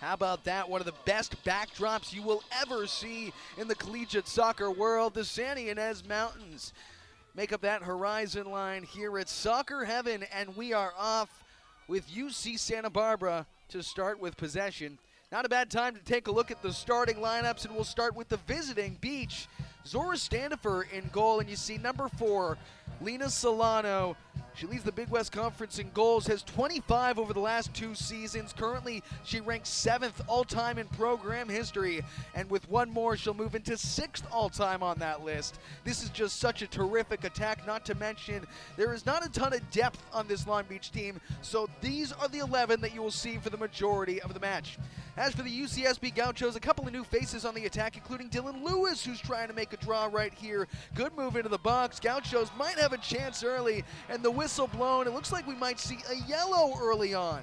How about that? One of the best backdrops you will ever see in the collegiate soccer world. The San Ynez Mountains make up that horizon line here at Soccer Heaven, and we are off with UC Santa Barbara to start with possession. Not a bad time to take a look at the starting lineups, and we'll start with the visiting Beach. Zora Standifer in goal, and you see number 4, Lena Solano. She leads the Big West Conference in goals, has 25 over the last 2 seasons. Currently, she ranks 7th all-time in program history, and with one more, she'll move into 6th all-time on that list. This is just such a terrific attack, not to mention there is not a ton of depth on this Long Beach team, so these are the 11 that you will see for the majority of the match. As for the UCSB Gauchos, a couple of new faces on the attack, including Dylan Lewis, who's trying to make a draw right here. Good move into the box. Gauchos might have a chance early, and the whistle blown. It looks like we might see a yellow early on.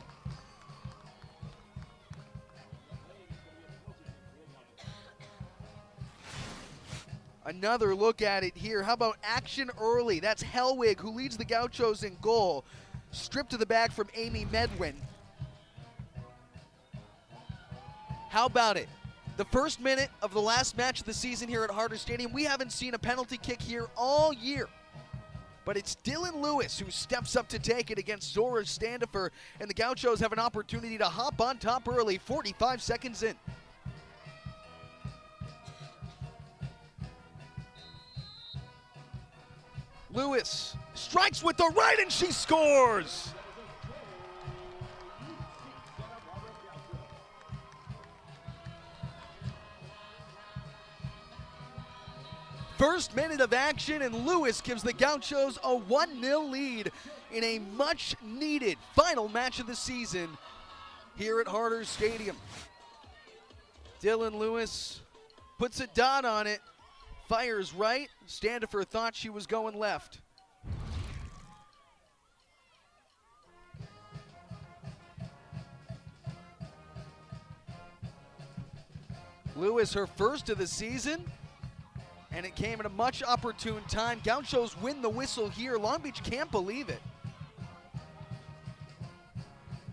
Another look at it here. How about action early? That's Hellwig, who leads the Gauchos in goal. Stripped to the back from Amy Medwin. How about it? The first minute of the last match of the season here at Harder Stadium. We haven't seen a penalty kick here all year. But it's Dylan Lewis who steps up to take it against Zora Standifer, and the Gauchos have an opportunity to hop on top early, 45 seconds in. Lewis strikes with the right, and she scores! First minute of action, and Lewis gives the Gauchos a 1-0 lead in a much-needed final match of the season here at Harder Stadium. Dylan Lewis puts a dot on it, fires right. Standifer thought she was going left. Lewis, her first of the season, and it came at a much opportune time. Gauchos win the whistle here. Long Beach can't believe it.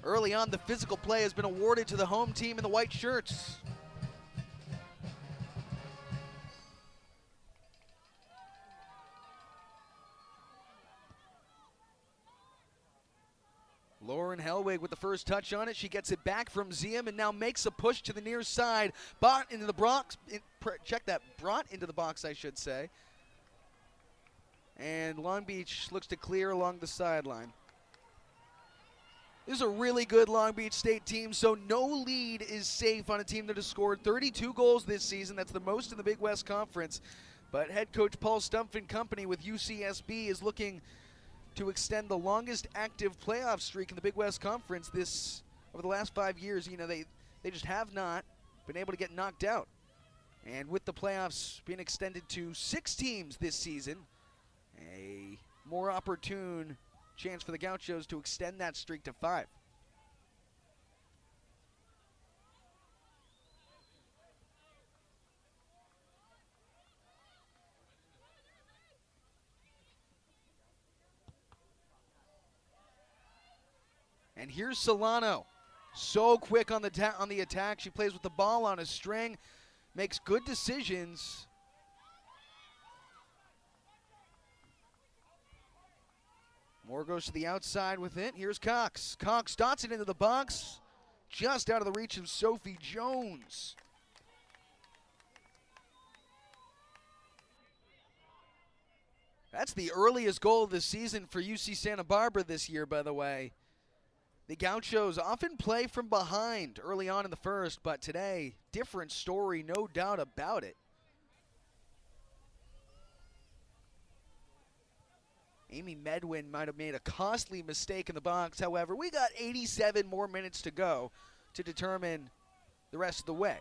Early on, the physical play has been awarded to the home team in the white shirts. Lauren Hellwig with the first touch on it. She gets it back from Ziem and now makes a push to the near side. Brought into the box. Check that. Brought into the box, I should say. And Long Beach looks to clear along the sideline. This is a really good Long Beach State team, so no lead is safe on a team that has scored 32 goals this season. That's the most in the Big West Conference. But head coach Paul Stumpf and company with UCSB is looking to extend the longest active playoff streak in the Big West Conference over the last 5 years. You know, they just have not been able to get knocked out. And with the playoffs being extended to 6 teams this season, a more opportune chance for the Gauchos to extend that streak to 5. And here's Solano, so quick on the attack. She plays with the ball on a string, makes good decisions. Moore goes to the outside with it. Here's Cox. Cox dots it into the box, just out of the reach of Sophie Jones. That's the earliest goal of the season for UC Santa Barbara this year, by the way. The Gauchos often play from behind early on in the first, but today, different story, no doubt about it. Amy Medwin might have made a costly mistake in the box. However, we got 87 more minutes to go to determine the rest of the way.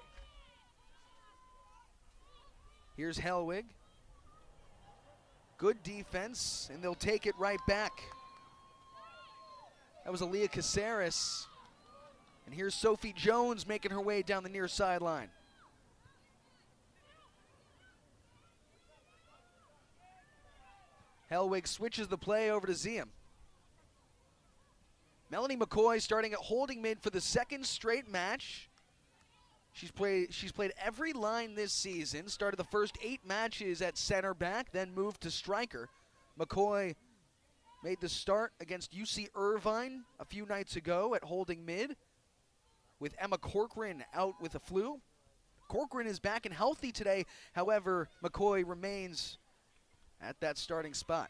Here's Hellwig. Good defense, and they'll take it right back. That was Aaliyah Caceres. And here's Sophie Jones making her way down the near sideline. Hellwig switches the play over to Ziem. Melanie McCoy starting at holding mid for the second straight match. She's played every line this season, started the first 8 matches at center back, then moved to striker. McCoy made the start against UC Irvine a few nights ago at holding mid, with Emma Corcoran out with a flu. Corcoran is back and healthy today. However, McCoy remains at that starting spot.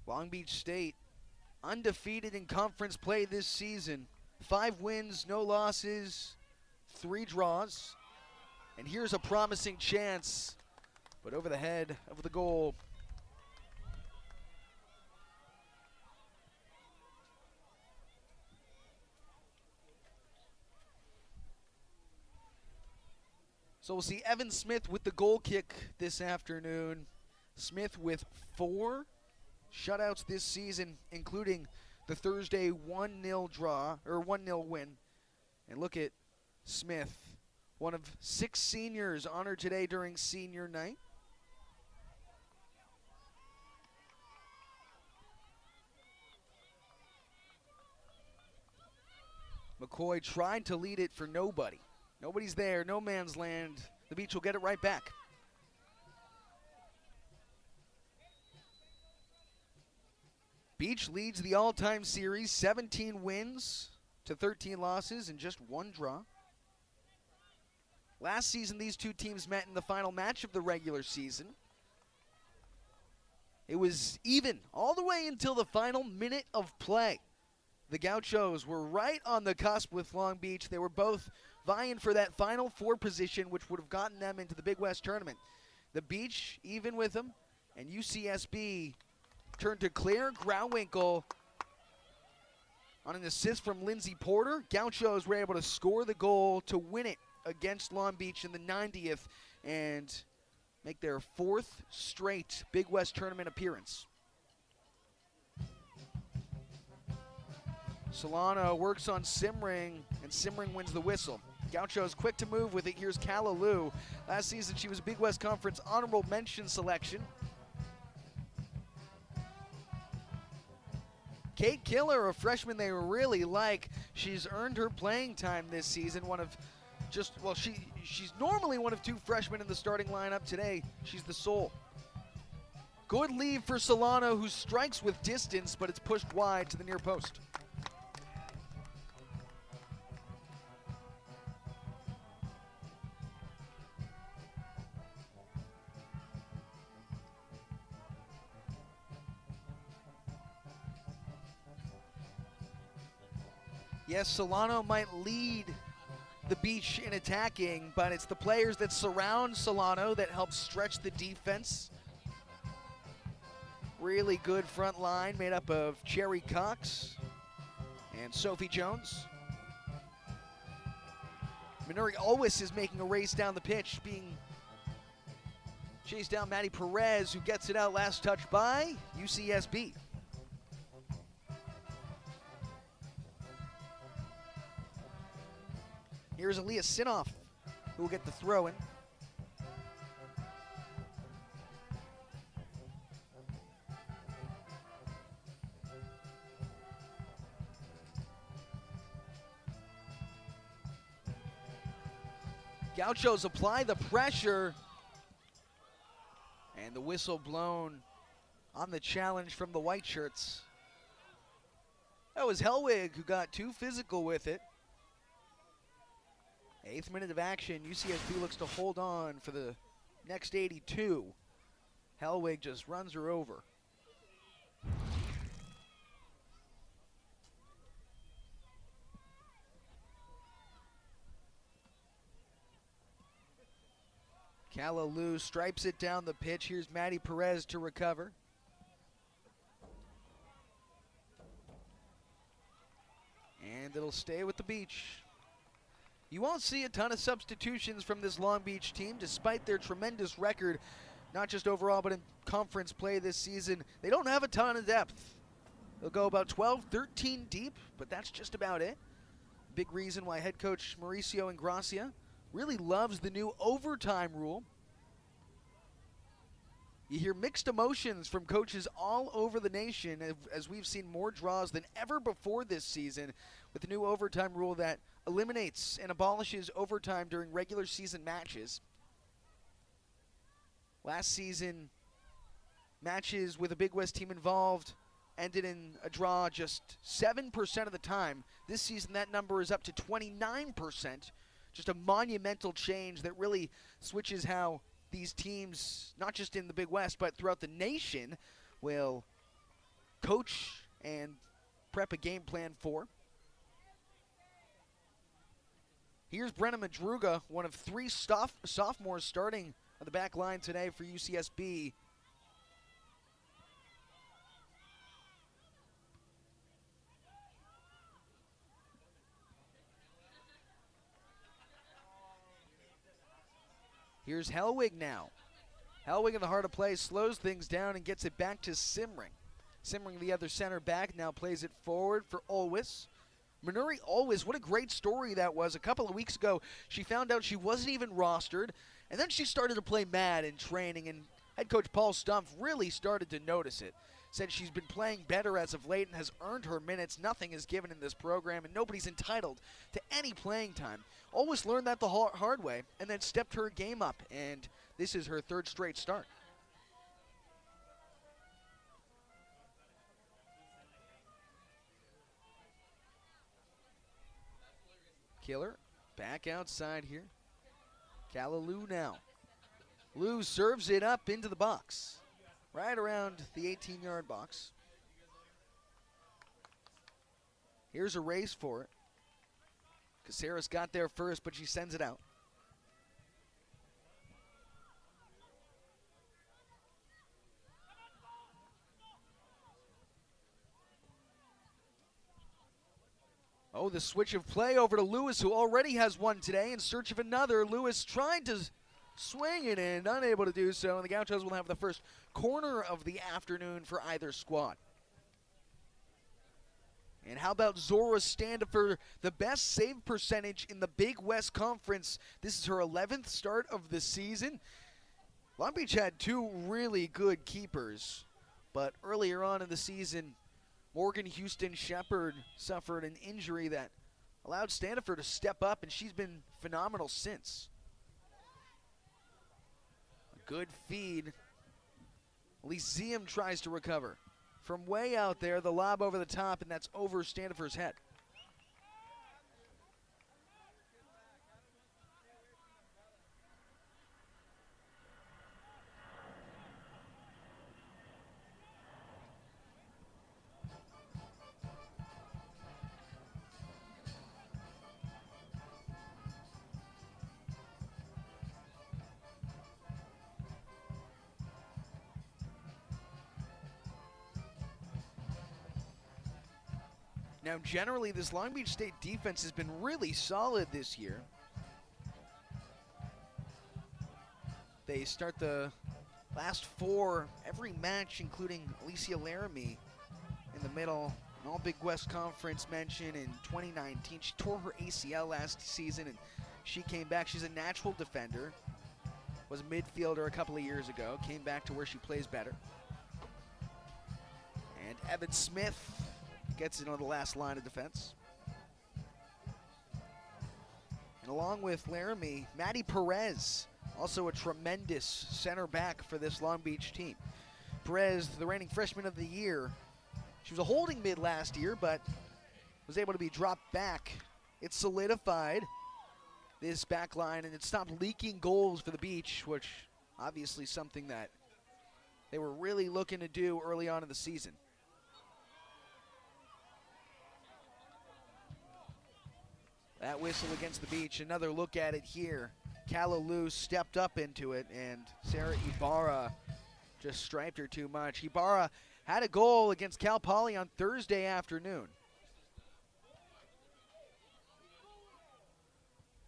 Long Beach State undefeated in conference play this season. 5 wins, no losses, 3 draws. And here's a promising chance, but over the head of the goal. So we'll see Evan Smith with the goal kick this afternoon. Smith with 4 shutouts this season, including the Thursday 1-0 draw, or 1-0 win. And look at Smith, one of 6 seniors honored today during senior night. McCoy tried to lead it for nobody. Nobody's there, no man's land. The Beach will get it right back. Beach leads the all-time series, 17 wins to 13 losses and just 1 draw. Last season, these 2 teams met in the final match of the regular season. It was even all the way until the final minute of play. The Gauchos were right on the cusp with Long Beach. They were both vying for that Final Four position, which would have gotten them into the Big West tournament. The Beach, even with them, and UCSB turned to Claire Grauwinkle on an assist from Lindsay Porter. Gauchos were able to score the goal to win it against Long Beach in the 90th and make their 4th straight Big West tournament appearance. Solano works on Simring, and Simring wins the whistle. Gauchos quick to move with it. Here's Calla Liu. Last season, she was Big West Conference honorable mention selection. Kate Killer, a freshman they really like. She's earned her playing time this season. She's normally one of 2 freshmen in the starting lineup. Today, she's the sole. Good lead for Solano, who strikes with distance, but it's pushed wide to the near post. Yes, Solano might lead the Beach in attacking, but it's the players that surround Solano that help stretch the defense. Really good front line made up of Cherry Cox and Sophie Jones. Minuri Owis is making a race down the pitch, being chased down Maddie Perez, who gets it out last touch by UCSB. Here's Aaliyah Sinoff, who will get the throw in. Gauchos apply the pressure, and the whistle blown on the challenge from the white shirts. That was Hellwig who got too physical with it. 8th minute of action. UCSB looks to hold on for the next 82. Hellwig just runs her over. Calla Liu stripes it down the pitch. Here's Maddie Perez to recover. And it'll stay with the Beach. You won't see a ton of substitutions from this Long Beach team, despite their tremendous record, not just overall, but in conference play this season. They don't have a ton of depth. They'll go about 12, 13 deep, but that's just about it. Big reason why head coach Mauricio Ingracia really loves the new overtime rule. You hear mixed emotions from coaches all over the nation as we've seen more draws than ever before this season with the new overtime rule that eliminates and abolishes overtime during regular season matches. Last season, matches with a Big West team involved ended in a draw just 7% of the time. This season, that number is up to 29%. Just a monumental change that really switches how these teams, not just in the Big West, but throughout the nation, will coach and prep a game plan for. Here's Brenna Madruga, one of 3 sophomores starting on the back line today for UCSB. Here's Helwig now. Helwig in the heart of play slows things down and gets it back to Simring. Simring, the other center back, now plays it forward for Olwis. Manuri Olwis, what a great story that was. A couple of weeks ago, she found out she wasn't even rostered, and then she started to play mad in training, and head coach Paul Stumpf really started to notice it. Said she's been playing better as of late and has earned her minutes. Nothing is given in this program, and nobody's entitled to any playing time. Always learned that the hard way, and then stepped her game up, and this is her 3rd straight start. Killer back outside here. Kalaloo now. Lou serves it up into the box, right around the 18-yard box. Here's a race for it. Caceres got there first, but she sends it out. Oh, the switch of play over to Lewis, who already has one today, in search of another. Lewis trying to swing it in, unable to do so, and the Gauchos will have the first corner of the afternoon for either squad. And how about Zora stand up for the best save percentage in the Big West Conference? This is her 11th start of the season. Long Beach had 2 really good keepers, but earlier on in the season, Morgan Houston Shepard suffered an injury that allowed Standifer to step up, and she's been phenomenal since. A good feed. Lyceum tries to recover. From way out there, the lob over the top, and that's over Standifer's head. Now, generally, this Long Beach State defense has been really solid this year. They start the last 4 every match, including Alicia Laramie in the middle. An all Big West Conference mention in 2019. She tore her ACL last season, and she came back. She's a natural defender. Was a midfielder a couple of years ago. Came back to where she plays better. And Evan Smith gets it on the last line of defense. And along with Laramie, Maddie Perez, also a tremendous center back for this Long Beach team. Perez, the reigning freshman of the year. She was a holding mid last year, but was able to be dropped back. It solidified this back line, and it stopped leaking goals for the Beach, which obviously something that they were really looking to do early on in the season. That whistle against the Beach, another look at it here. Kalaloo stepped up into it, and Sarah Ibarra just striped her too much. Ibarra had a goal against Cal Poly on Thursday afternoon.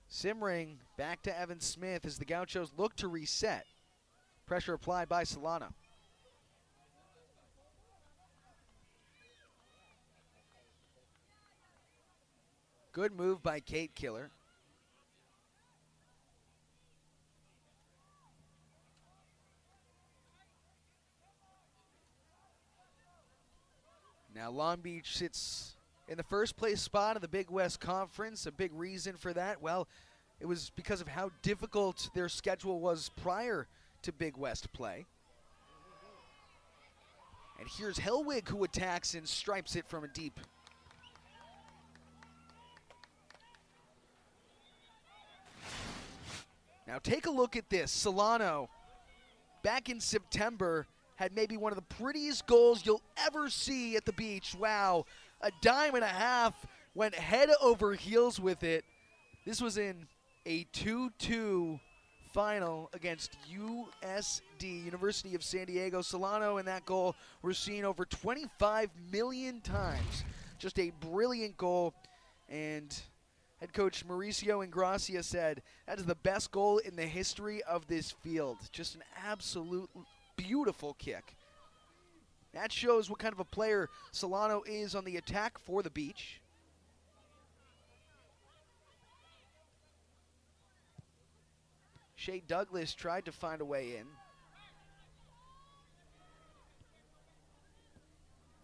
Simring back to Evan Smith as the Gauchos look to reset. Pressure applied by Solano. Good move by Kate Killer. Now Long Beach sits in the first place spot of the Big West Conference. A big reason for that, well, it was because of how difficult their schedule was prior to Big West play. And here's Hellwig, who attacks and stripes it from a deep. Now take a look at this. Solano, back in September, had maybe one of the prettiest goals you'll ever see at the beach. Wow, a dime and a half, went head over heels with it. This was in a 2-2 final against USD, University of San Diego. Solano in that goal were seen over 25 million times. Just a brilliant goal, and head coach Mauricio Ingracia said, that is the best goal in the history of this field. Just an absolute beautiful kick. That shows what kind of a player Solano is on the attack for the beach. Shea Douglas tried to find a way in.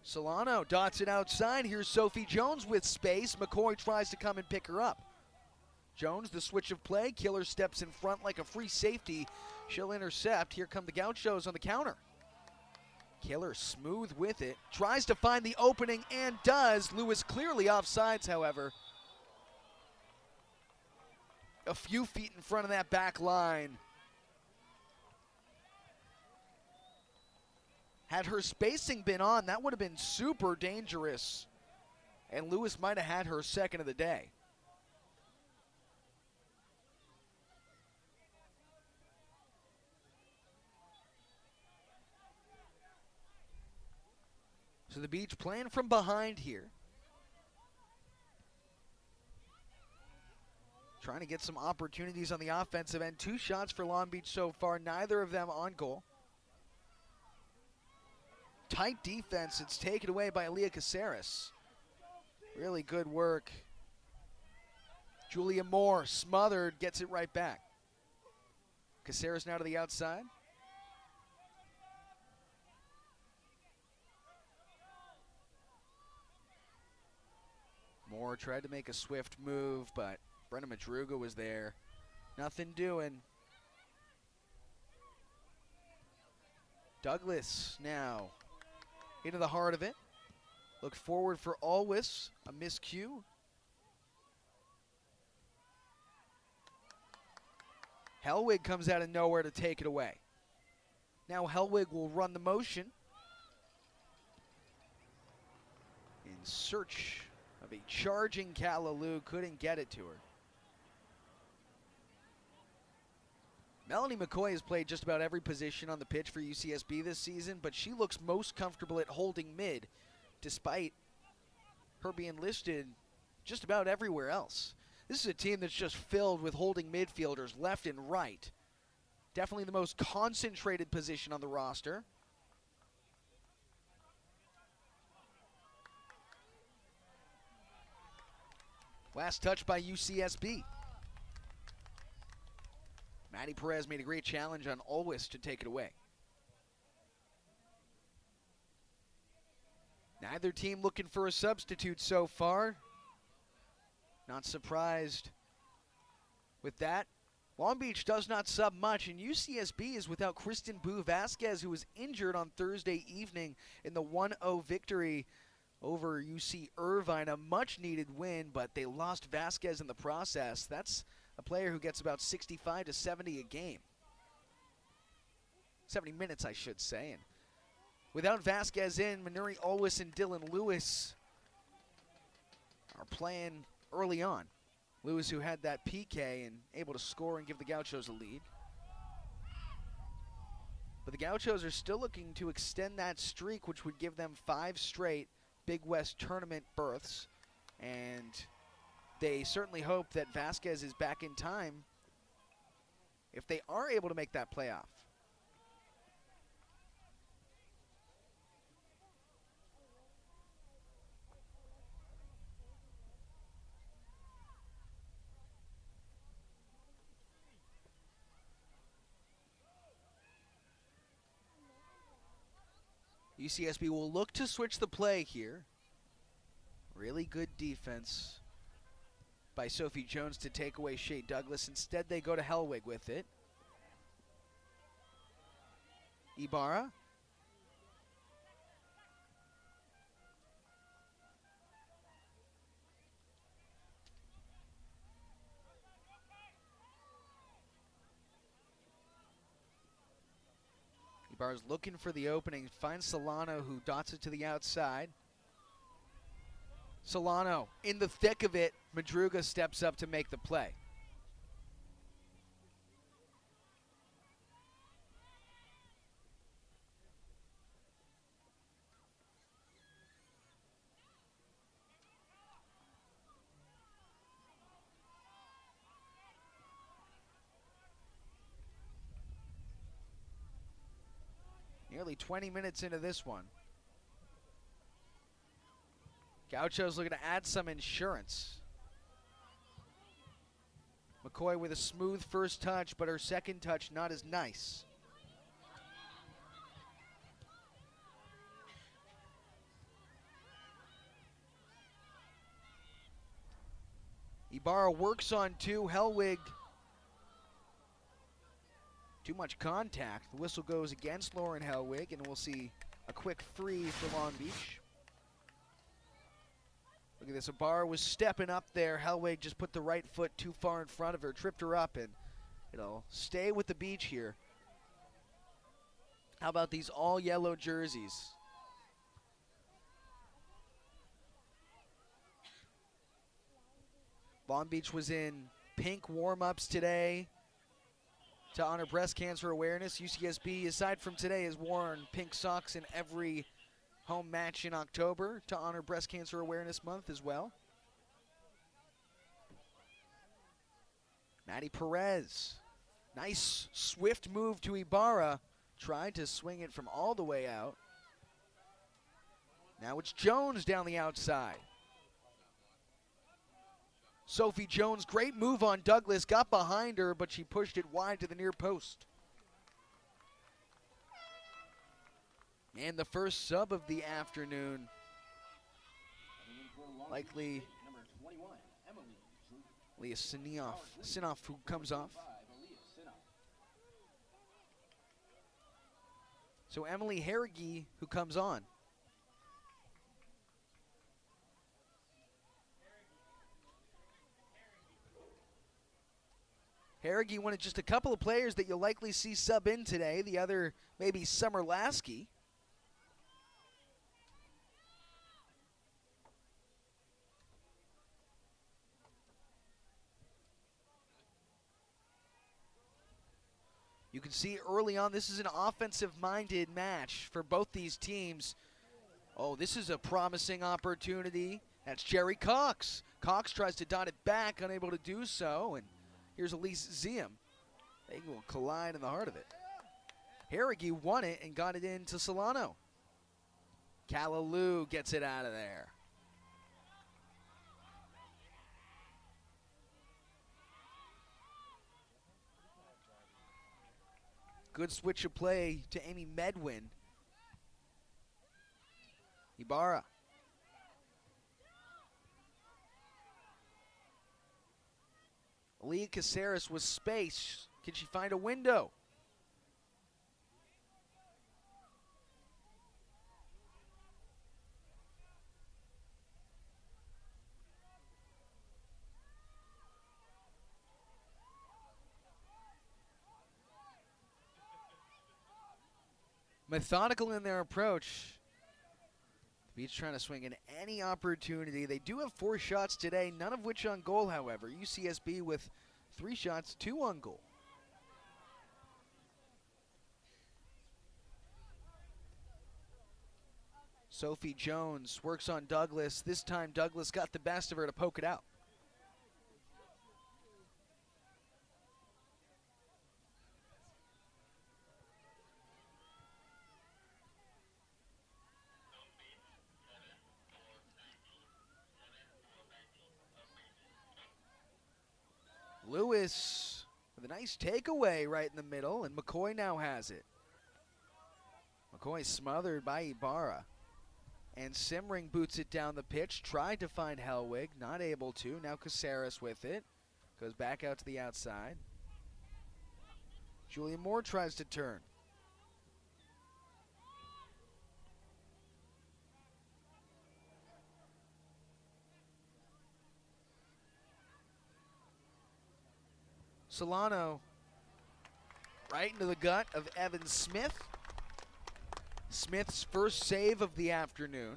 Solano dots it outside. Here's Sophie Jones with space. McCoy tries to come and pick her up. Jones, the switch of play. Killer steps in front like a free safety. She'll intercept. Here come the Gauchos on the counter. Killer smooth with it. Tries to find the opening and does. Lewis clearly offsides, however. A few feet in front of that back line. Had her spacing been on, that would have been super dangerous. And Lewis might have had her second of the day. So the Beach playing from behind here. Trying to get some opportunities on the offensive end. 2 shots for Long Beach so far, neither of them on goal. Tight defense, it's taken away by Aaliyah Caceres. Really good work. Julia Moore, smothered, gets it right back. Caceres now to the outside. Moore tried to make a swift move, but Brenna Madruga was there. Nothing doing. Douglas now into the heart of it. Look forward for Alwis, a miscue. Hellwig comes out of nowhere to take it away. Now Hellwig will run the motion in search of a charging Callaloo. Couldn't get it to her. Melanie McCoy has played just about every position on the pitch for UCSB this season, but she looks most comfortable at holding mid, despite her being listed just about everywhere else. This is a team that's just filled with holding midfielders left and right. Definitely the most concentrated position on the roster. Last touch by UCSB. Maddie Perez made a great challenge on Alwis to take it away. Neither team looking for a substitute so far. Not surprised with that. Long Beach does not sub much, and UCSB is without Kristen Boo Vasquez, who was injured on Thursday evening in the 1-0 victory over UC Irvine. A much-needed win, but they lost Vasquez in the process. That's a player who gets about 65 to 70 a game. 70 minutes, I should say. And without Vasquez in, Manuri Alwis and Dylan Lewis are playing early on. Lewis, who had that PK and able to score and give the Gauchos a lead. But the Gauchos are still looking to extend that streak, which would give them 5 straight Big West tournament berths. And they certainly hope that Vasquez is back in time if they are able to make that playoff. UCSB will look to switch the play here. Really good defense by Sophie Jones to take away Shea Douglas. Instead, they go to Hellwig with it. Ibarra. Ibarra's looking for the opening, finds Solano, who dots it to the outside. Solano in the thick of it. Madruga steps up to make the play. Nearly 20 minutes into this one. Gauchos looking to add some insurance. McCoy with a smooth first touch, but her second touch not as nice. Ibarra works on two. Hellwig. Too much contact. The whistle goes against Lauren Hellwig, and we'll see a quick free for Long Beach. Look at this. Ibarra was stepping up there. Hellwig just put the right foot too far in front of her, tripped her up, and it'll stay with the Beach here. How about these all yellow jerseys? Long Beach was in pink warm-ups today to honor breast cancer awareness. UCSB, aside from today, has worn pink socks in every home match in October to honor Breast Cancer Awareness Month as well. Maddie Perez. Nice swift move to Ibarra. Tried to swing it from all the way out. Now it's Jones down the outside. Sophie Jones, great move on Douglas, got behind her, but she pushed it wide to the near post. And the first sub of the afternoon, likely Leah Sinoff, who comes off. So Emily Harrigy, who comes on. Harrigy, one of just a couple of players that you'll likely see sub in today. The other, maybe Summer Lasky. You can see early on, this is an offensive-minded match for both these teams. Oh, this is a promising opportunity. That's Jerry Cox. Cox tries to dot it back, unable to do so, and here's Elise Ziem. They will collide in the heart of it. Harrigy won it and got it into Solano. Callaloo gets it out of there. Good switch of play to Amy Medwin. Ibarra. Leah Caceres with space. Can she find a window? Methodical in their approach. The Beach trying to swing in any opportunity. They do have 4 shots today, none of which on goal, however. UCSB with 3 shots, 2 on goal. Sophie Jones works on Douglas. This time Douglas got the best of her to poke it out. Lewis with a nice takeaway right in the middle, and McCoy now has it. McCoy smothered by Ibarra. And Simring boots it down the pitch. Tried to find Hellwig, not able to. Now Caceres with it. Goes back out to the outside. Julian Moore tries to turn. Solano right into the gut of Evan Smith. Smith's first save of the afternoon.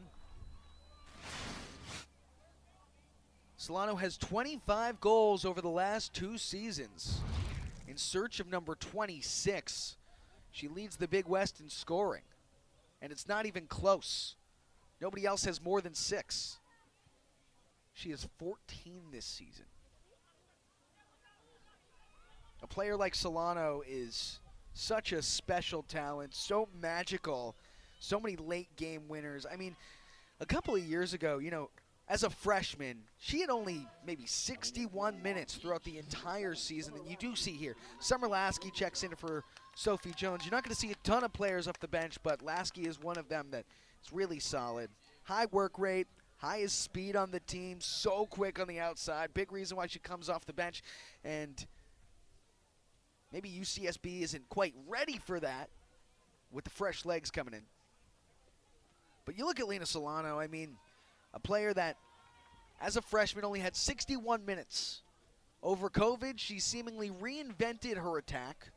Solano has 25 goals over the last 2 seasons. In search of number 26. She leads the Big West in scoring. And it's not even close. Nobody else has more than 6. She has 14 this season. A player like Solano is such a special talent, so magical, so many late game winners. I mean, a couple of years ago, you know, as a freshman, she had only maybe 61 minutes throughout the entire season. And you do see here, Summer Lasky checks in for Sophie Jones. You're not going to see a ton of players off the bench, but Lasky is one of them that is really solid. High work rate, highest speed on the team, so quick on the outside. Big reason why she comes off the bench. And maybe UCSB isn't quite ready for that with the fresh legs coming in. But you look at Lena Solano, I mean, a player that, as a freshman, only had 61 minutes. Over COVID, she seemingly reinvented her attack.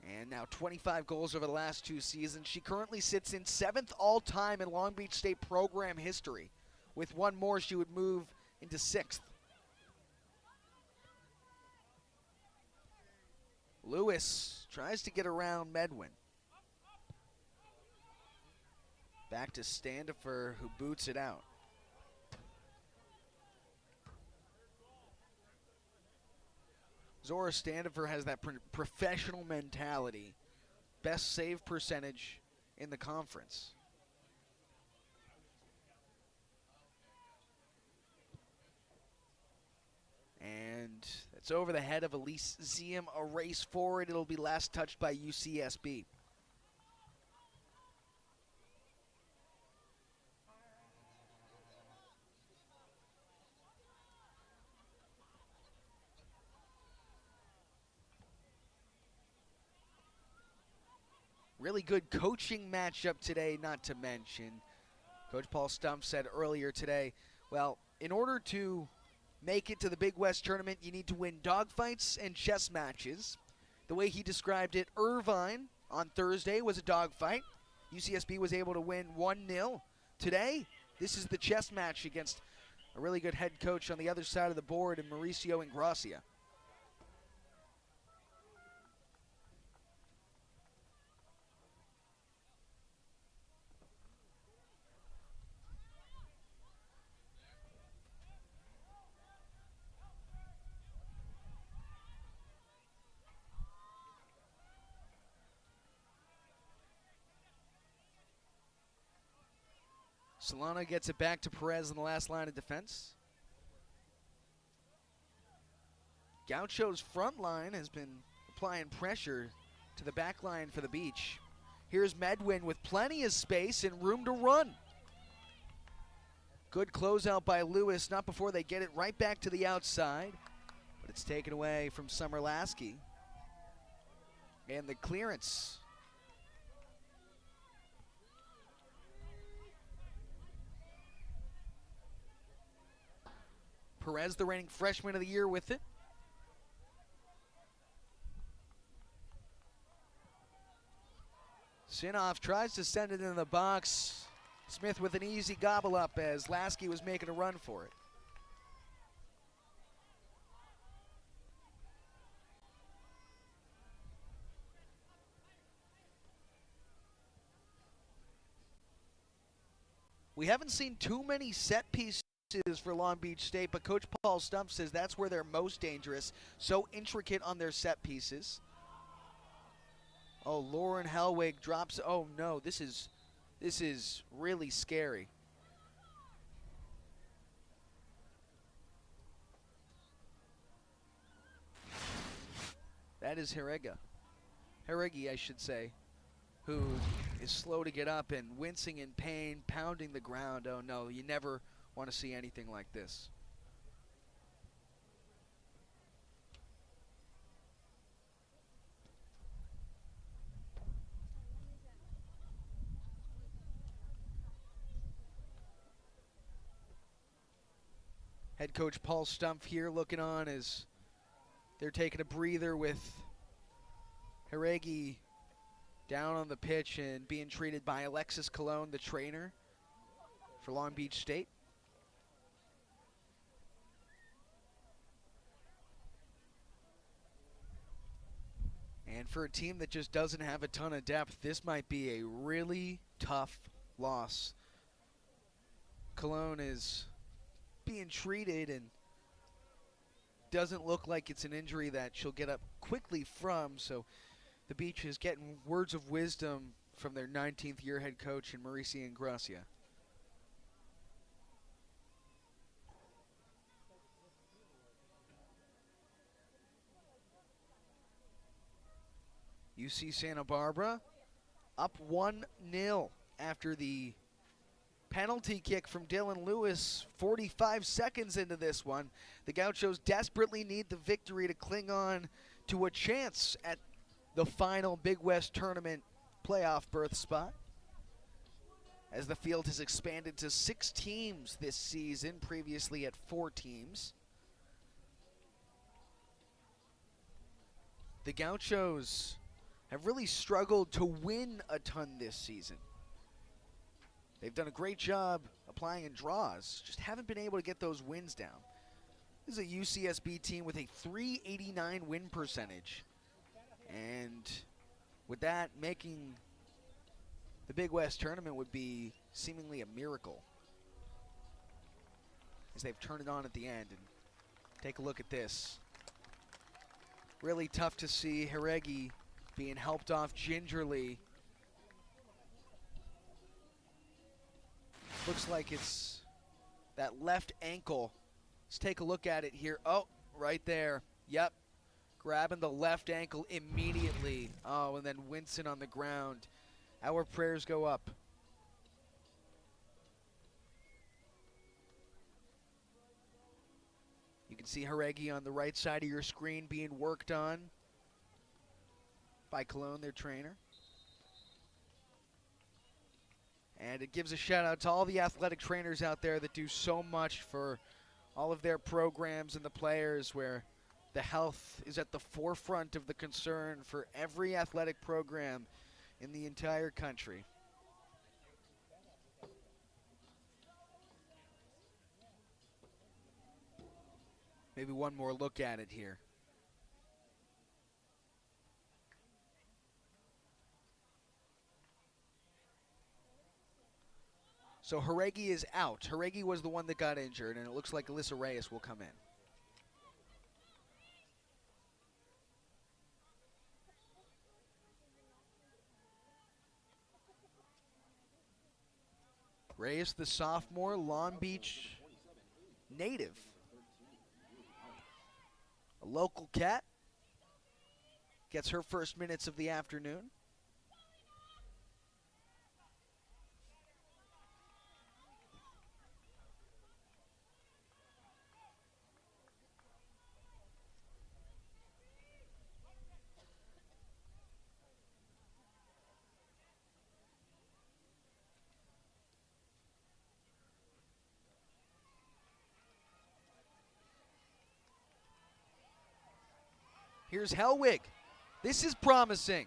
And now 25 goals over the last 2 seasons. She currently sits in 7th all-time in Long Beach State program history. With one more, she would move into 6th. Lewis tries to get around Medwin. Back to Standifer, who boots it out. Zora Standifer has that professional mentality. Best save percentage in the conference. And that's over the head of Elise Ziem, a race forward. It'll be last touched by UCSB. Really good coaching matchup today, not to mention. Coach Paul Stumpf said earlier today, well, in order to make it to the Big West tournament, you need to win dogfights and chess matches. The way he described it, Irvine on Thursday was a dogfight. UCSB was able to win 1-0. Today, this is the chess match against a really good head coach on the other side of the board in Mauricio Ingracia. Solano gets it back to Perez in the last line of defense. Gauchos' front line has been applying pressure to the back line for the Beach. Here's Medwin with plenty of space and room to run. Good closeout by Lewis, not before they get it right back to the outside. But it's taken away from Summer Lasky. And the clearance. Perez, the reigning freshman of the year, with it. Sinoff tries to send it into the box. Smith with an easy gobble up as Lasky was making a run for it. We haven't seen too many set pieces for Long Beach State, but Coach Paul Stumpf says that's where they're most dangerous. So intricate on their set pieces. Oh, Lauren Hellwig drops. Oh no, this is really scary. That is Heregi, I should say, who is slow to get up and wincing in pain, pounding the ground. Oh no, you never want to see anything like this. Head coach Paul Stumpf here looking on as they're taking a breather with Haregi down on the pitch and being treated by Alexis Cologne, the trainer for Long Beach State. And for a team that just doesn't have a ton of depth, this might be a really tough loss. Cologne is being treated and doesn't look like it's an injury that she'll get up quickly from, so the Beach is getting words of wisdom from their 19th year head coach in Mauricio Ingracia. UC Santa Barbara up 1-0 after the penalty kick from Dylan Lewis 45 seconds into this one. The Gauchos desperately need the victory to cling on to a chance at the final Big West Tournament playoff berth spot, as the field has expanded to 6 teams this season, previously at 4 teams. The Gauchos have really struggled to win a ton this season. They've done a great job applying in draws, just haven't been able to get those wins down. This is a UCSB team with a .389 win percentage. And with that, making the Big West Tournament would be seemingly a miracle, as they've turned it on at the end. And take a look at this. Really tough to see Haregi being helped off gingerly. Looks like it's that left ankle. Let's take a look at it here. Oh, right there. Yep. Grabbing the left ankle immediately. Oh, and then wincing on the ground. Our prayers go up. You can see Haregi on the right side of your screen being worked on by Cologne, their trainer. And it gives a shout out to all the athletic trainers out there that do so much for all of their programs and the players, where the health is at the forefront of the concern for every athletic program in the entire country. Maybe one more look at it here. So Haregi is out. Haregi was the one that got injured, and it looks like Alyssa Reyes will come in. Reyes, the sophomore, Long Beach native. A local cat. Gets her first minutes of the afternoon. Here's Helwig. This is promising.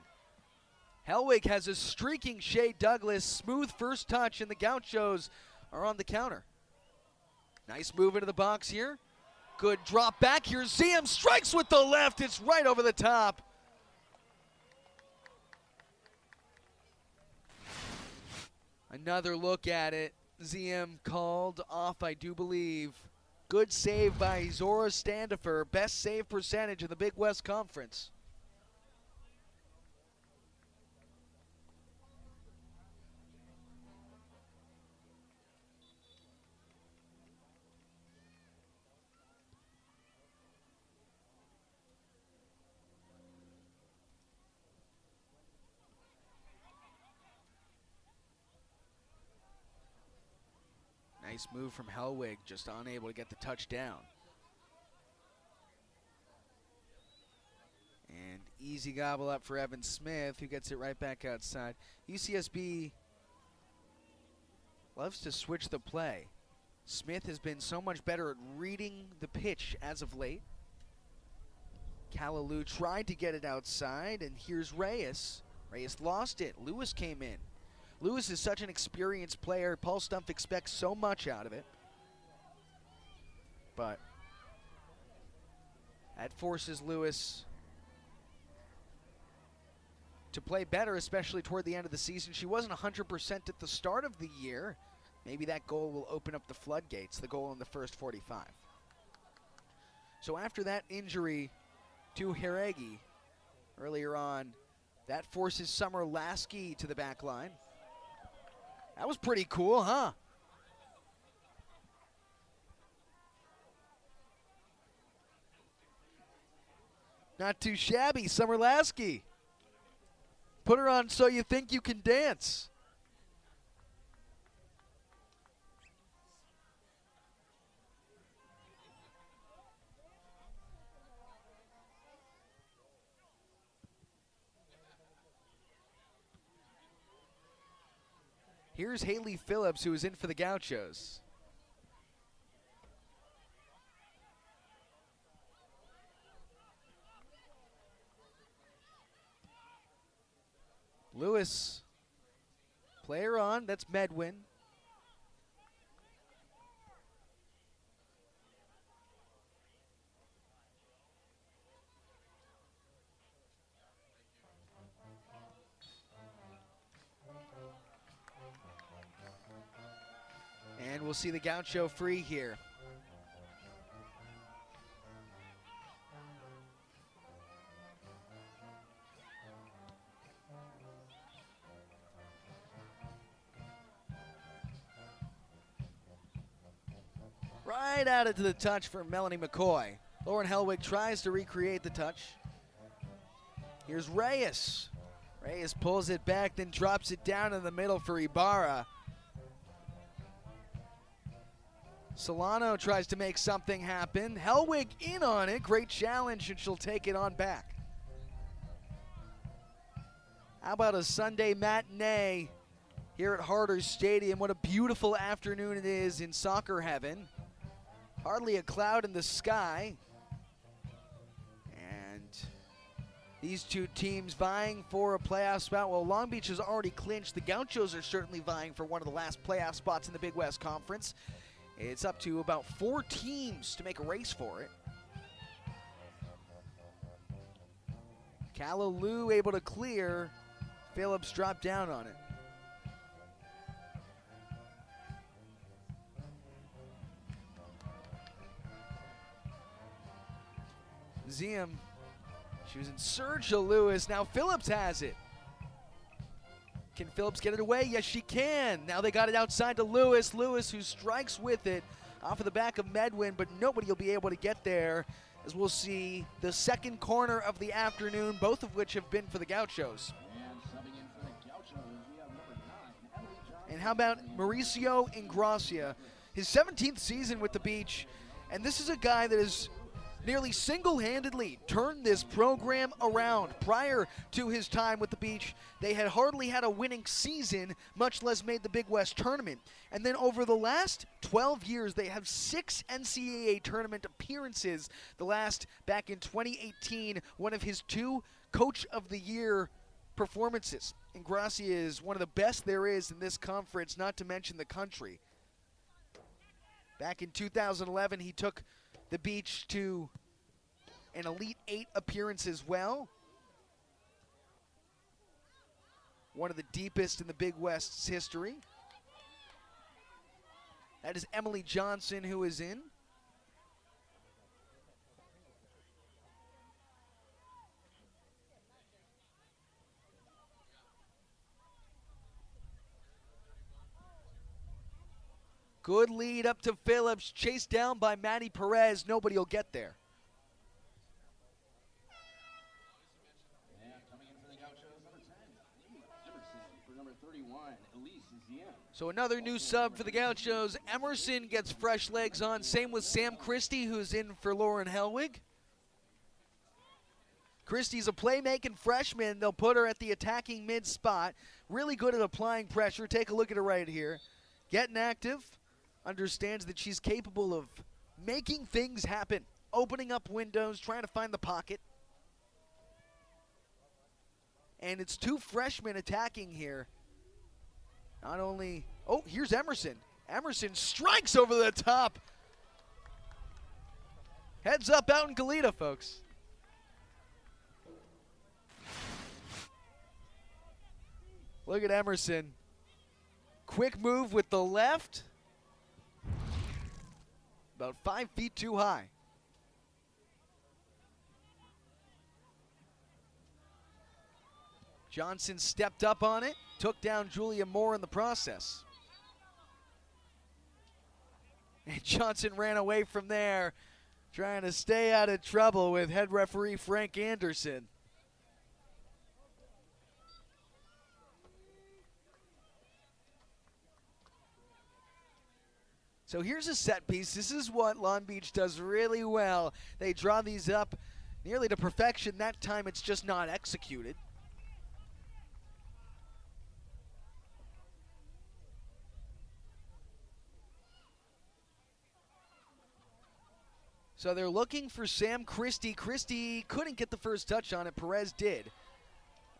Helwig has a streaking Shea Douglas. Smooth first touch, and the Gauchos are on the counter. Nice move into the box here. Good drop back here. Ziem strikes with the left. It's right over the top. Another look at it. Ziem called off, I do believe. Good save by Zora Standifer. Best save percentage in the Big West Conference. Nice move from Hellwig, just unable to get the touchdown. And easy gobble up for Evan Smith, who gets it right back outside. UCSB loves to switch the play. Smith has been so much better at reading the pitch as of late. Kalaloo tried to get it outside, and here's Reyes. Reyes lost it. Lewis came in. Lewis is such an experienced player. Paul Stumpf expects so much out of it. But that forces Lewis to play better, especially toward the end of the season. She wasn't 100% at the start of the year. Maybe that goal will open up the floodgates, the goal in the first 45. So after that injury to Heregi earlier on, that forces Summer Lasky to the back line. That was pretty cool, huh? Not too shabby, Summer Lasky. Put her on So You Think You Can Dance. Here's Haley Phillips, who is in for the Gauchos. Lewis, player on, that's Medwin. And we'll see the Gaucho free here. Right out into the touch for Melanie McCoy. Lauren Hellwig tries to recreate the touch. Here's Reyes. Reyes pulls it back, then drops it down in the middle for Ibarra. Solano tries to make something happen. Hellwig in on it. Great challenge, and she'll take it on back. How about a Sunday matinee here at Harder Stadium? What a beautiful afternoon it is in soccer heaven. Hardly a cloud in the sky. And these two teams vying for a playoff spot. Well, Long Beach has already clinched. The Gauchos are certainly vying for one of the last playoff spots in the Big West Conference. It's up to about 4 teams to make a race for it. Kalaloo able to clear. Phillips dropped down on it. Zium, she was in search of Lewis. Now Phillips has it. Can Phillips get it away? Yes, she can. Now they got it outside to Lewis. Lewis, who strikes with it off of the back of Medwin, but nobody will be able to get there, as we'll see the second corner of the afternoon, both of which have been for the Gauchos. And how about Mauricio Ingracia? His 17th season with the Beach, and this is a guy that is nearly single-handedly turned this program around. Prior to his time with the Beach, they had hardly had a winning season, much less made the Big West tournament. And then over the last 12 years, they have 6 NCAA tournament appearances. The last back in 2018, one of his 2 Coach of the Year performances. Ingracia is one of the best there is in this conference, not to mention the country. Back in 2011, he took the Beach to an Elite 8 appearance as well. One of the deepest in the Big West's history. That is Emily Johnson, who is in. Good lead up to Phillips, chased down by Maddie Perez. Nobody will get there. So another new sub for the Gauchos. Emerson gets fresh legs on. Same with Sam Christie, who's in for Lauren Helwig. Christie's a playmaking freshman. They'll put her at the attacking mid spot. Really good at applying pressure. Take a look at her right here. Getting active. Understands that she's capable of making things happen. Opening up windows, trying to find the pocket. And it's two freshmen attacking here. Not only, oh, here's Emerson. Emerson strikes over the top. Heads up out in Goleta, folks. Look at Emerson. Quick move with the left. About 5 feet too high. Johnson stepped up on it, took down Julia Moore in the process. And Johnson ran away from there, trying to stay out of trouble with head referee Frank Anderson. So here's a set piece. This is what Long Beach does really well. They draw these up nearly to perfection. That time it's just not executed. So they're looking for Sam Christie. Christie couldn't get the first touch on it. Perez did.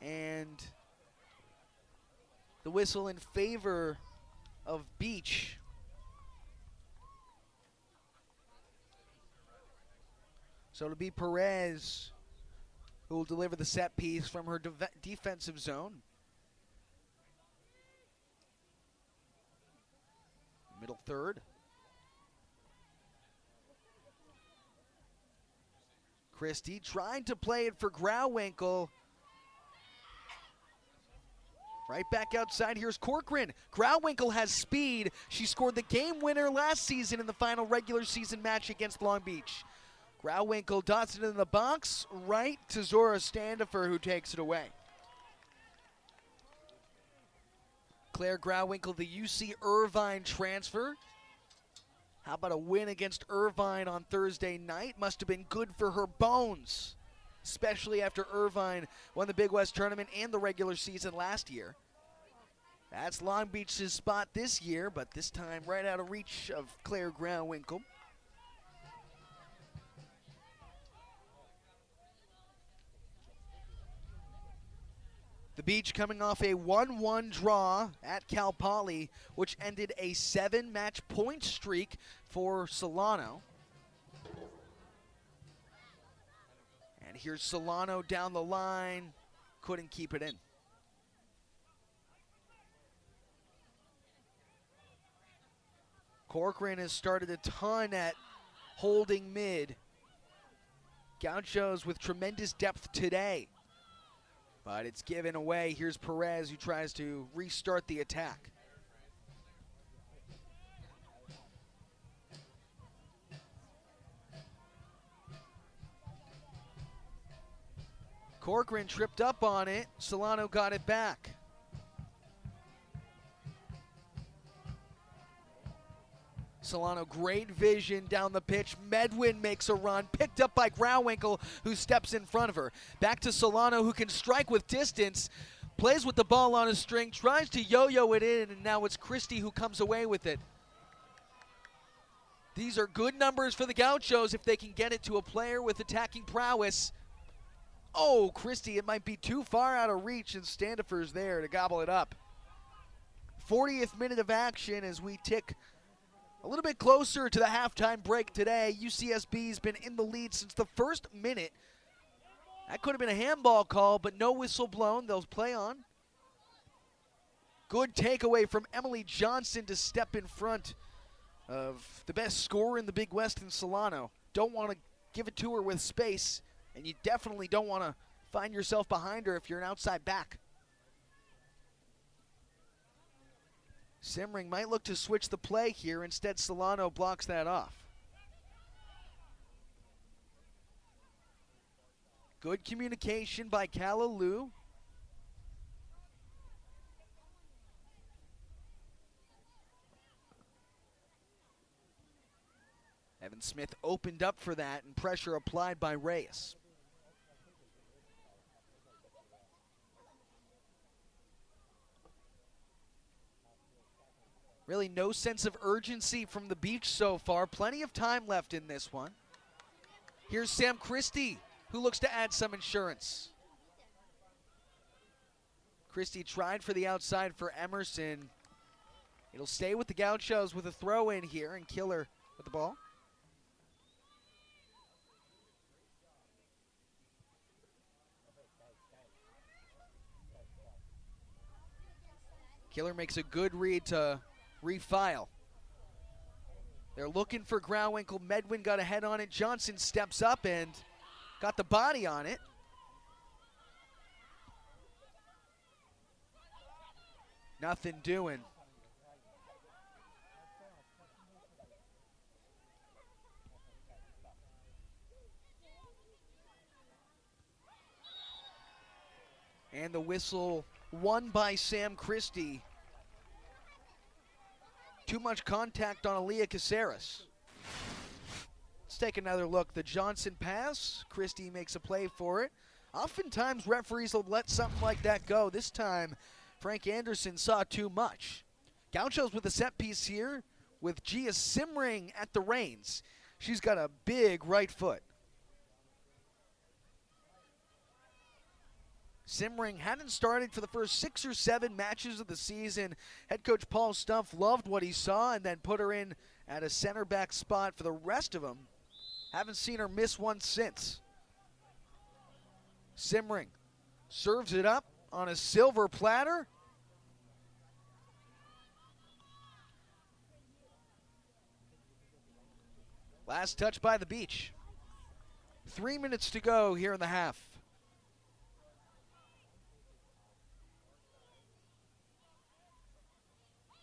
And the whistle in favor of Beach. So it'll be Perez who will deliver the set piece from her defensive zone. Middle third. Christie trying to play it for Grauwinkle. Right back outside, here's Corcoran. Grauwinkle has speed. She scored the game winner last season in the final regular season match against Long Beach. Grauwinkle dots it in the box, right to Zora Standifer, who takes it away. Claire Grauwinkle, the UC Irvine transfer. How about a win against Irvine on Thursday night? Must have been good for her bones, especially after Irvine won the Big West tournament and the regular season last year. That's Long Beach's spot this year, but this time right out of reach of Claire Grauwinkle. The Beach coming off a 1-1 draw at Cal Poly, which ended a 7-match point streak for Solano. And here's Solano down the line, couldn't keep it in. Corcoran has started a ton at holding mid. Gauchos with tremendous depth today. But it's given away. Here's Perez, who tries to restart the attack. Corcoran tripped up on it. Solano got it back. Solano, great vision down the pitch. Medwin makes a run, picked up by Grauwinkle, who steps in front of her. Back to Solano, who can strike with distance, plays with the ball on a string, tries to yo-yo it in, and now it's Christie who comes away with it. These are good numbers for the Gauchos if they can get it to a player with attacking prowess. Oh, Christie, it might be too far out of reach, and Standifer's there to gobble it up. 40th minute of action as we tick a little bit closer to the halftime break today. UCSB's been in the lead since the first minute. That could have been a handball call, but no whistle blown. They'll play on. Good takeaway from Emily Johnson to step in front of the best scorer in the Big West in Solano. Don't want to give it to her with space, and you definitely don't want to find yourself behind her if you're an outside back. Simmering might look to switch the play here. Instead, Solano blocks that off. Good communication by Kalaloo. Evan Smith opened up for that, and pressure applied by Reyes. Really no sense of urgency from the beach so far. Plenty of time left in this one. Here's Sam Christie, who looks to add some insurance. Christie tried for the outside for Emerson. It'll stay with the Gauchos with a throw in here, and Killer with the ball. Killer makes a good read to refile. They're looking for Grauwinkle. Medwin got a head on it. Johnson steps up and got the body on it. Nothing doing. And the whistle won by Sam Christie. Too much contact on Aaliyah Caceres. Let's take another look. The Johnson pass. Christie makes a play for it. Oftentimes referees will let something like that go. This time, Frank Anderson saw too much. Gauchos with a set piece here with Gia Simring at the reins. She's got a big right foot. Simring hadn't started for the first 6 or 7 matches of the season. Head coach Paul Stumpf loved what he saw and then put her in at a center back spot for the rest of them. Haven't seen her miss one since. Simring serves it up on a silver platter. Last touch by the beach. 3 minutes to go here in the half.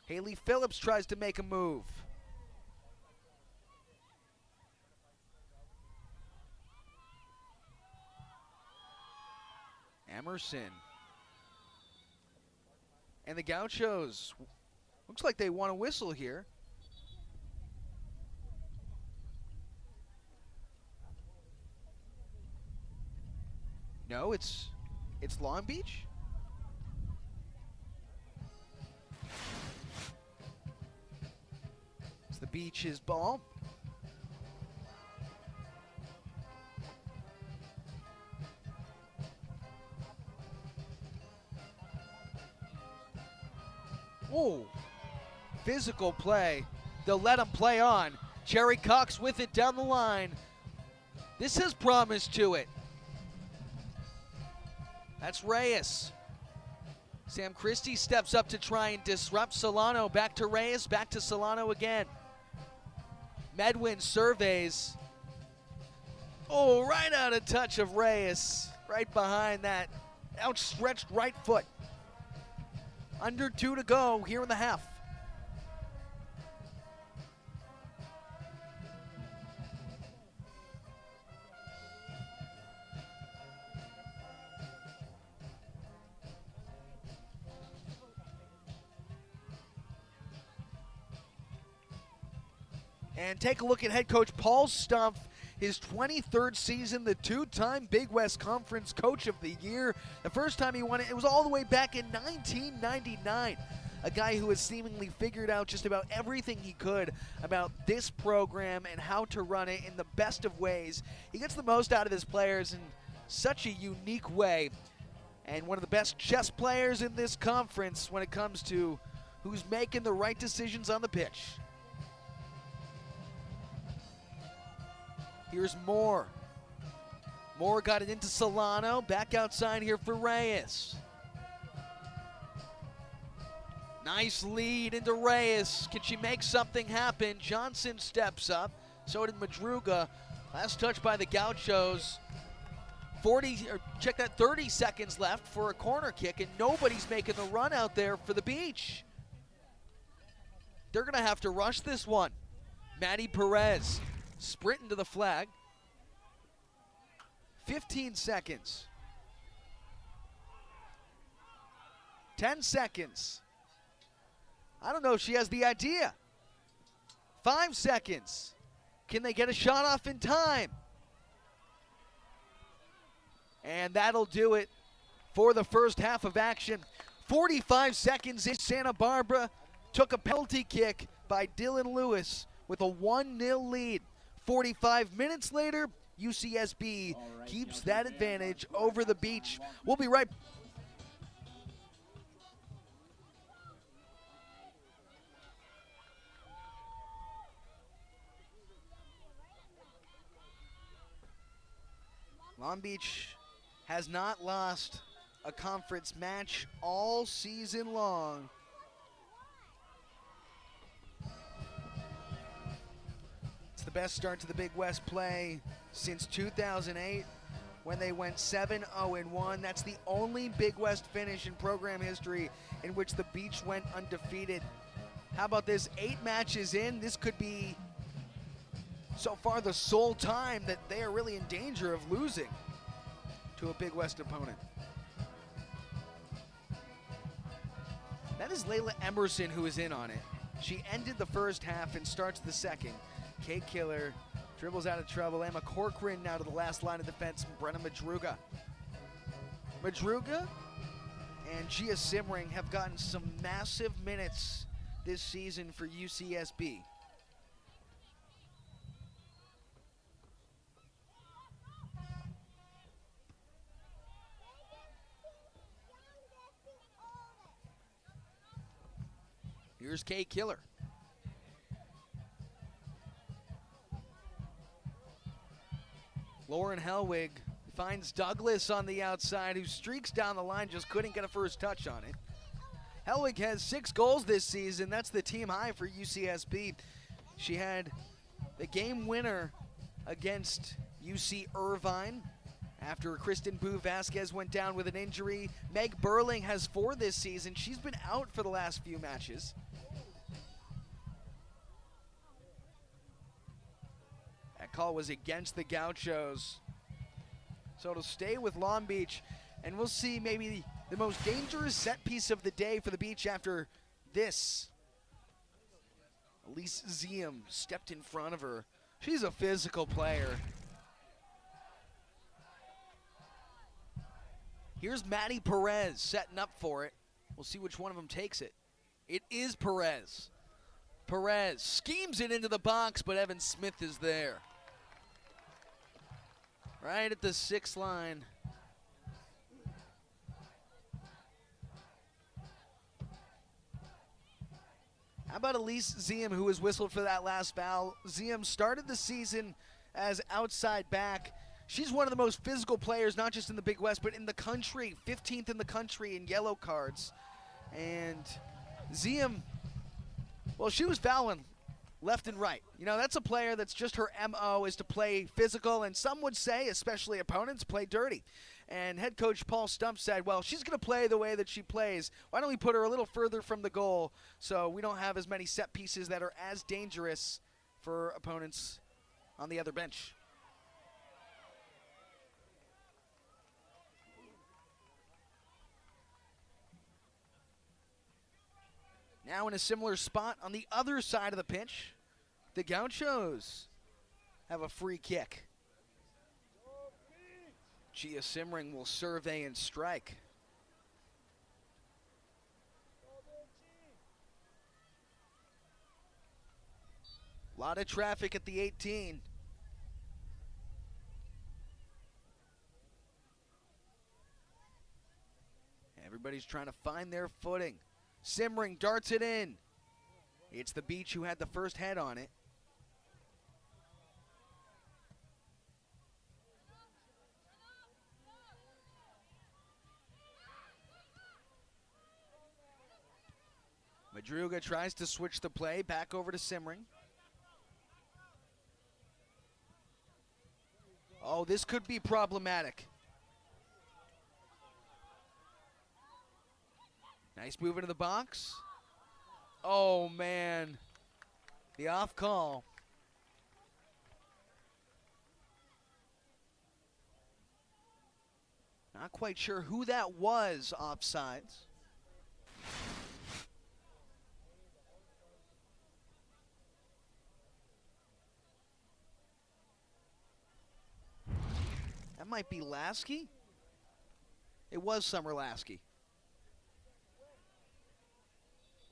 Haley Phillips tries to make a move. Emerson. And the Gauchos, looks like they want a whistle here. No, it's Long Beach. It's the Beach's ball. Oh, physical play. They'll let him play on. Jerry Cox with it down the line. This has promise to it. That's Reyes. Sam Christie steps up to try and disrupt Solano. Back to Reyes, back to Solano again. Medwin surveys. Oh, right out of touch of Reyes. Right behind that outstretched right foot. Under 2 to go here in the half. And take a look at head coach Paul Stumpf, his 23rd season, the 2-time Big West Conference Coach of the Year. The first time he won it, it was all the way back in 1999. A guy who has seemingly figured out just about everything he could about this program and how to run it in the best of ways. He gets the most out of his players in such a unique way. And one of the best chess players in this conference when it comes to who's making the right decisions on the pitch. Here's Moore. Moore got it into Solano. Back outside here for Reyes. Nice lead into Reyes. Can she make something happen? Johnson steps up. So did Madruga. Last touch by the Gauchos. 30 seconds left for a corner kick, and nobody's making the run out there for the Beach. They're going to have to rush this one. Maddie Perez. Sprinting to the flag. 15 seconds. 10 seconds. I don't know if she has the idea. 5 seconds. Can they get a shot off in time? And that'll do it for the first half of action. 45 seconds in, Santa Barbara took a penalty kick by Dylan Lewis with a 1-0 lead. 45 minutes later, UCSB keeps that advantage over the Beach. We'll be right back. Long Beach has not lost a conference match all season long. It's the best start to the Big West play since 2008 when they went 7-0-1. That's the only Big West finish in program history in which the Beach went undefeated. How about this? 8 matches in, this could be so far the sole time that they are really in danger of losing to a Big West opponent. That is Layla Emerson who is in on it. She ended the first half and starts the second. Kate Killer dribbles out of trouble. Emma Corcoran now to the last line of defense. Brenna Madruga. Madruga and Gia Simmering have gotten some massive minutes this season for UCSB. Here's Kate Killer. Lauren Helwig finds Douglas on the outside, who streaks down the line, just couldn't get a first touch on it. Helwig has 6 goals this season. That's the team high for UCSB. She had the game winner against UC Irvine after Kristen Boo Vasquez went down with an injury. Meg Burling has 4 this season. She's been out for the last few matches. That call was against the Gauchos. So it'll stay with Long Beach, and we'll see maybe the most dangerous set piece of the day for the Beach after this. Elise Ziem stepped in front of her. She's a physical player. Here's Maddie Perez setting up for it. We'll see which one of them takes it. It is Perez. Perez schemes it into the box, but Evan Smith is there. Right at the 6th line. How about Elise Ziem, who was whistled for that last foul? Ziem started the season as outside back. She's one of the most physical players, not just in the Big West, but in the country. 15th in the country in yellow cards. And Ziem, well, she was fouling left and right. You know, that's a player that's just her MO is to play physical, and some would say, especially opponents, play dirty. And head coach Paul Stump said, well, she's going to play the way that she plays. Why don't we put her a little further from the goal so we don't have as many set pieces that are as dangerous for opponents on the other bench. Now in a similar spot on the other side of the pitch, the Gauchos have a free kick. Gia Simmering will survey and strike. A lot of traffic at the 18. Everybody's trying to find their footing. Simmering darts it in. It's the Beach who had the first head on it. Madruga tries to switch the play back over to Simmering. Oh, this could be problematic. Nice move into the box. Oh, man. The off call. Not quite sure who that was offsides. That might be Lasky. It was Summer Lasky.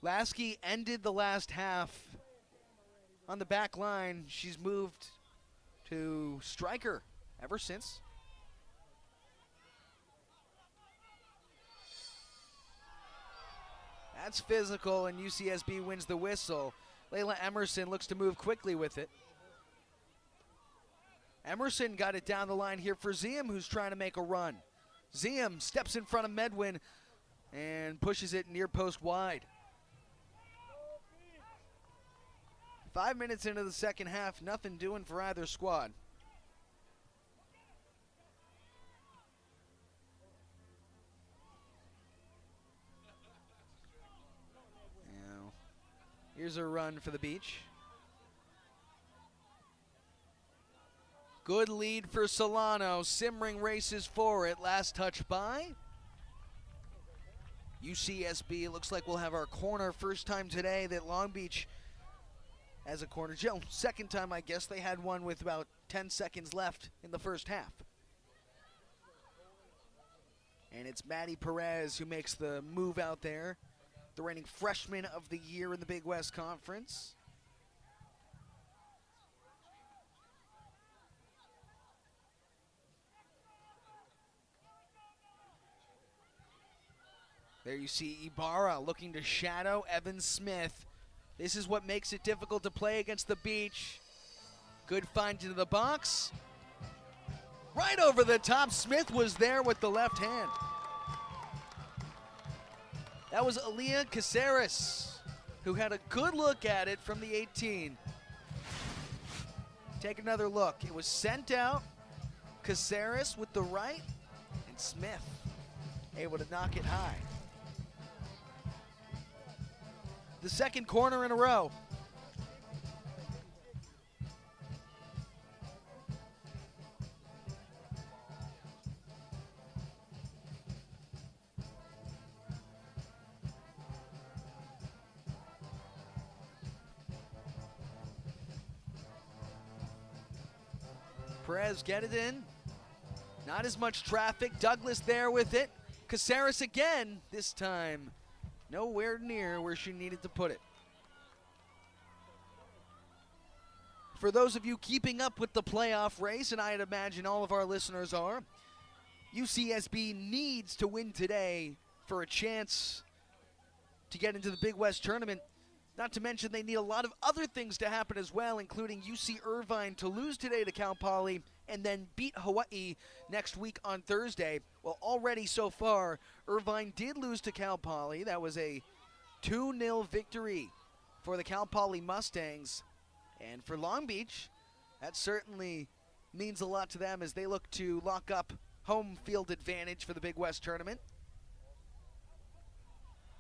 Lasky ended the last half on the back line. She's moved to striker ever since. That's physical, and UCSB wins the whistle. Layla Emerson looks to move quickly with it. Emerson got it down the line here for Ziem, who's trying to make a run. Ziem steps in front of Medwin and pushes it near post wide. 5 minutes into the second half, nothing doing for either squad. Now, here's a run for the Beach. Good lead for Solano. Simmering races for it. Last touch by UCSB. Looks like we'll have our corner. First time today that Long Beach has a corner. Second time, I guess. They had one with about 10 seconds left in the first half. And it's Maddie Perez who makes the move out there. The reigning freshman of the year in the Big West Conference. There you see Ibarra looking to shadow Evan Smith. This is what makes it difficult to play against the Beach. Good find into the box. Right over the top. Smith was there with the left hand. That was Aaliyah Caceres, who had a good look at it from the 18. Take another look. It was sent out. Caceres with the right, and Smith able to knock it high. The second corner in a row. Perez get it in. Not as much traffic. Douglas there with it. Caceres again, this time nowhere near where she needed to put it. For those of you keeping up with the playoff race, and I'd imagine all of our listeners are, UCSB needs to win today for a chance to get into the Big West tournament. Not to mention they need a lot of other things to happen as well, including UC Irvine to lose today to Cal Poly and then beat Hawaii next week on Thursday. Well, already so far, Irvine did lose to Cal Poly. That was a 2-0 victory for the Cal Poly Mustangs. And for Long Beach, that certainly means a lot to them as they look to lock up home field advantage for the Big West tournament.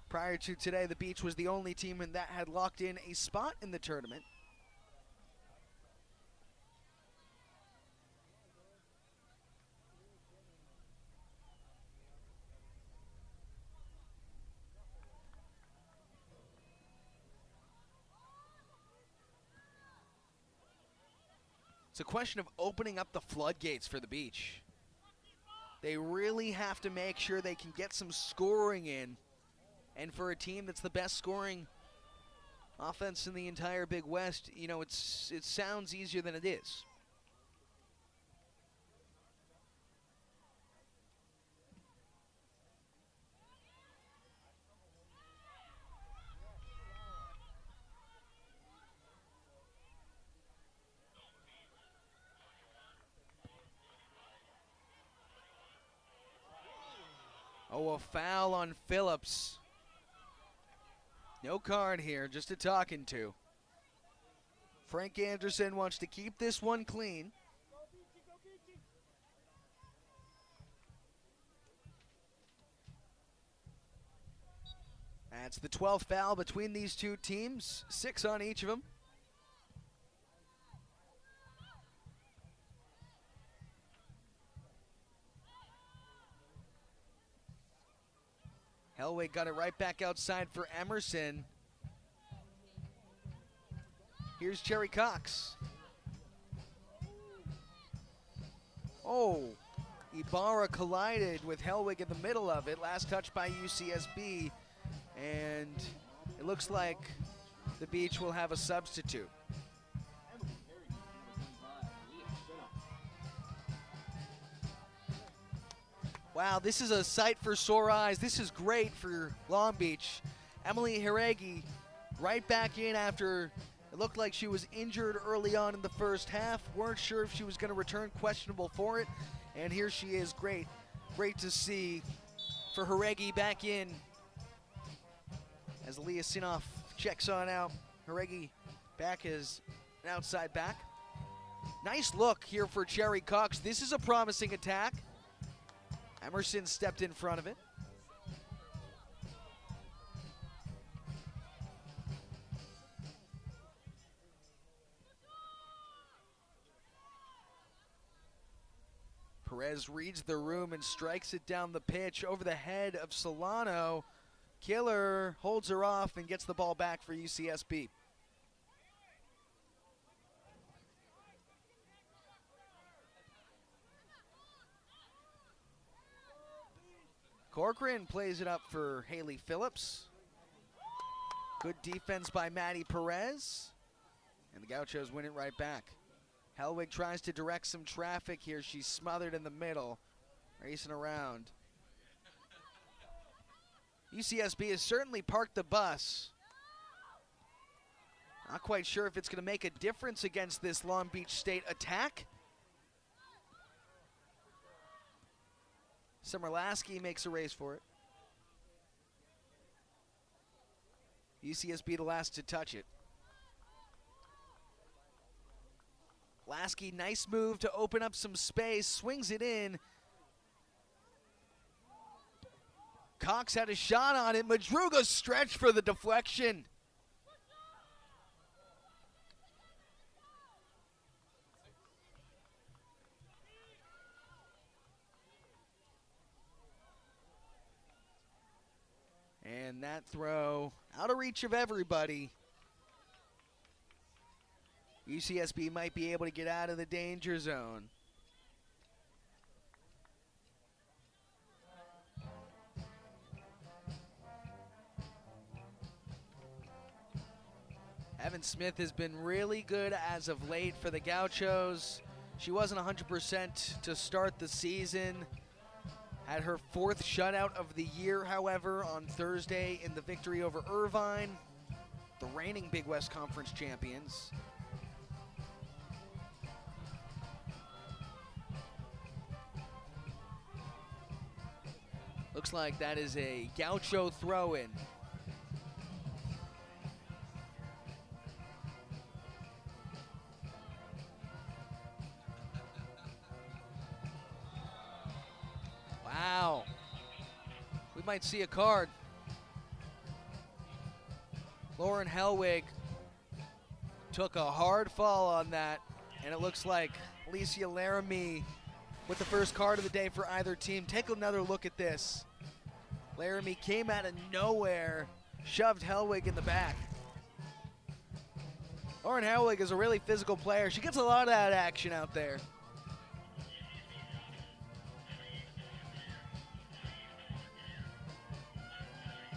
Prior to today, the Beach was the only team that had locked in a spot in the tournament. It's a question of opening up the floodgates for the Beach. They really have to make sure they can get some scoring in. And for a team that's the best scoring offense in the entire Big West, you know, it sounds easier than it is. Oh, a foul on Phillips. No card here, just a talking to. Frank Anderson wants to keep this one clean. That's the 12th foul between these two teams, 6 on each of them. Helway got it right back outside for Emerson. Here's Cherry Cox. Oh, Ibarra collided with Hellwig in the middle of it. Last touch by UCSB. And it looks like the Beach will have a substitute. Wow, this is a sight for sore eyes. This is great for Long Beach. Emily Heregi right back in after it looked like she was injured early on in the first half. Weren't sure if she was going to return, questionable for it. And here she is, great. Great to see for Heregi back in as Leah Sinoff checks on out. Heregi back as an outside back. Nice look here for Cherry Cox. This is a promising attack. Emerson stepped in front of it. Perez reads the room and strikes it down the pitch over the head of Solano. Killer holds her off and gets the ball back for UCSB. Corcoran plays it up for Haley Phillips. Good defense by Maddie Perez. And the Gauchos win it right back. Hellwig tries to direct some traffic here. She's smothered in the middle, racing around. UCSB has certainly parked the bus. Not quite sure if it's going to make a difference against this Long Beach State attack. Summerlasky makes a race for it. UCSB the last to touch it. Lasky, nice move to open up some space, swings it in. Cox had a shot on it. Madruga stretched for the deflection. And that throw out of reach of everybody. UCSB might be able to get out of the danger zone. Evan Smith has been really good as of late for the Gauchos. She wasn't 100% to start the season. Had her fourth shutout of the year, however, on Thursday in the victory over Irvine, the reigning Big West Conference champions. Looks like that is a Gaucho throw-in. Wow. We might see a card. Lauren Hellwig took a hard fall on that, and it looks like Alicia Laramie with the first card of the day for either team. Take another look at this. Laramie came out of nowhere, shoved Hellwig in the back. Lauren Hellwig is a really physical player. She gets a lot of that action out there.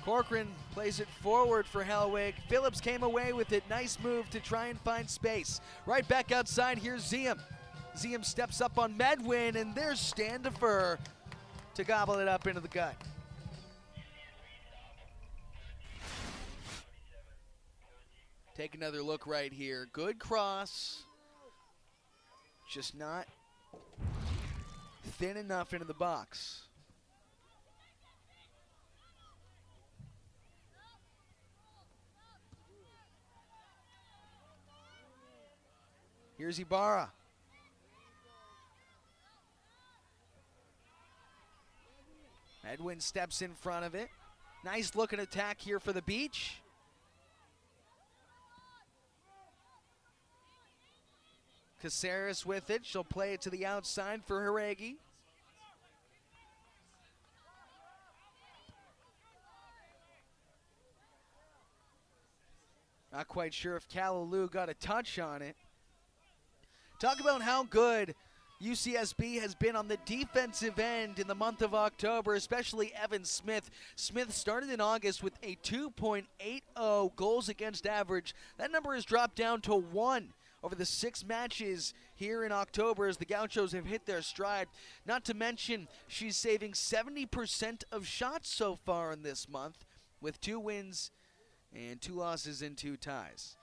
Corcoran plays it forward for Hellwig. Phillips came away with it. Nice move to try and find space. Right back outside, here's Ziem. Ziem steps up on Medwin, and there's Standifer to gobble it up into the gut. Take another look right here. Good cross. Just not thin enough into the box. Here's Ibarra. Edwin steps in front of it. Nice looking attack here for the Beach. Caceres with it. She'll play it to the outside for Heregi. Not quite sure if Callaloo got a touch on it. Talk about how good UCSB has been on the defensive end in the month of October, especially Evan Smith. Smith started in August with a 2.80 goals against average. That number has dropped down to 1 over the 6 matches here in October as the Gauchos have hit their stride. Not to mention, she's saving 70% of shots so far in this month with 2 wins and 2 losses and 2 ties.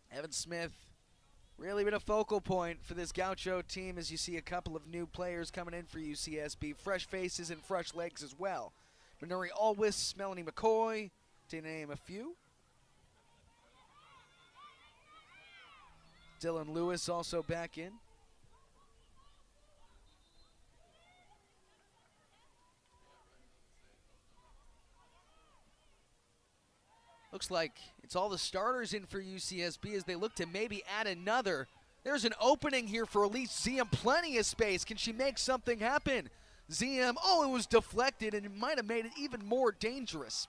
Evan Smith really been a focal point for this Gaucho team as you see a couple of new players coming in for UCSB. Fresh faces and fresh legs as well. Minori Alwis, Melanie McCoy, to name a few. Dylan Lewis also back in. Looks like it's all the starters in for UCSB as they look to maybe add another. There's an opening here for Elise Ziem, plenty of space. Can she make something happen? Ziem, oh, it was deflected and it might have made it even more dangerous.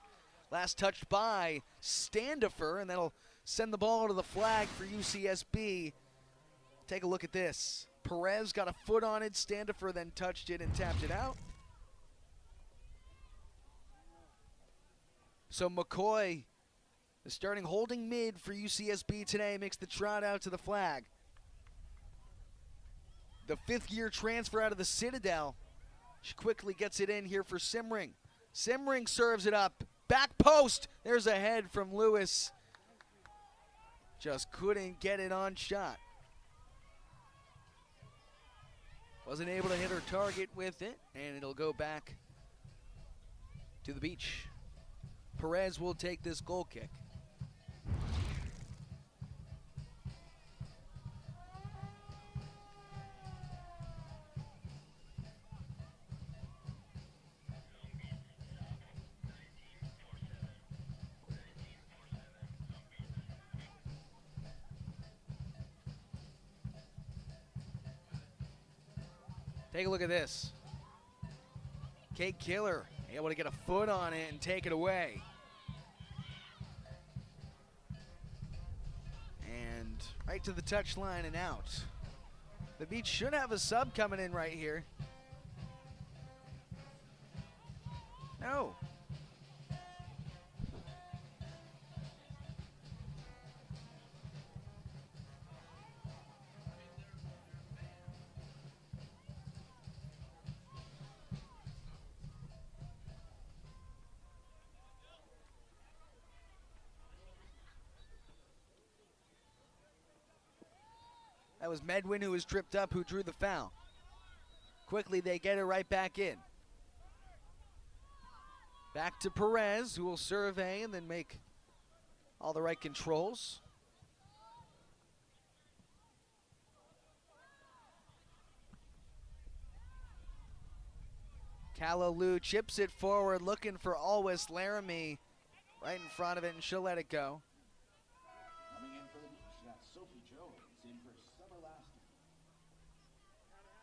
Last touched by Standifer, and that'll send the ball to the flag for UCSB. Take a look at this. Perez got a foot on it, Standifer then touched it and tapped it out. So McCoy, the starting holding mid for UCSB today, makes the trot out to the flag. The 5th-year transfer out of the Citadel. She quickly gets it in here for Simring. Simring serves it up. Back post. There's a head from Lewis. Just couldn't get it on shot. Wasn't able to hit her target with it, and it'll go back to the beach. Perez will take this goal kick. Take a look at this. Kate Killer able to get a foot on it and take it away. And right to the touchline and out. The Beach should have a sub coming in right here. No. That was Medwin who was tripped up, who drew the foul. Quickly, they get it right back in. Back to Perez, who will survey and then make all the right controls. Kalaloo chips it forward, looking for Alwis. Laramie right in front of it, and she'll let it go.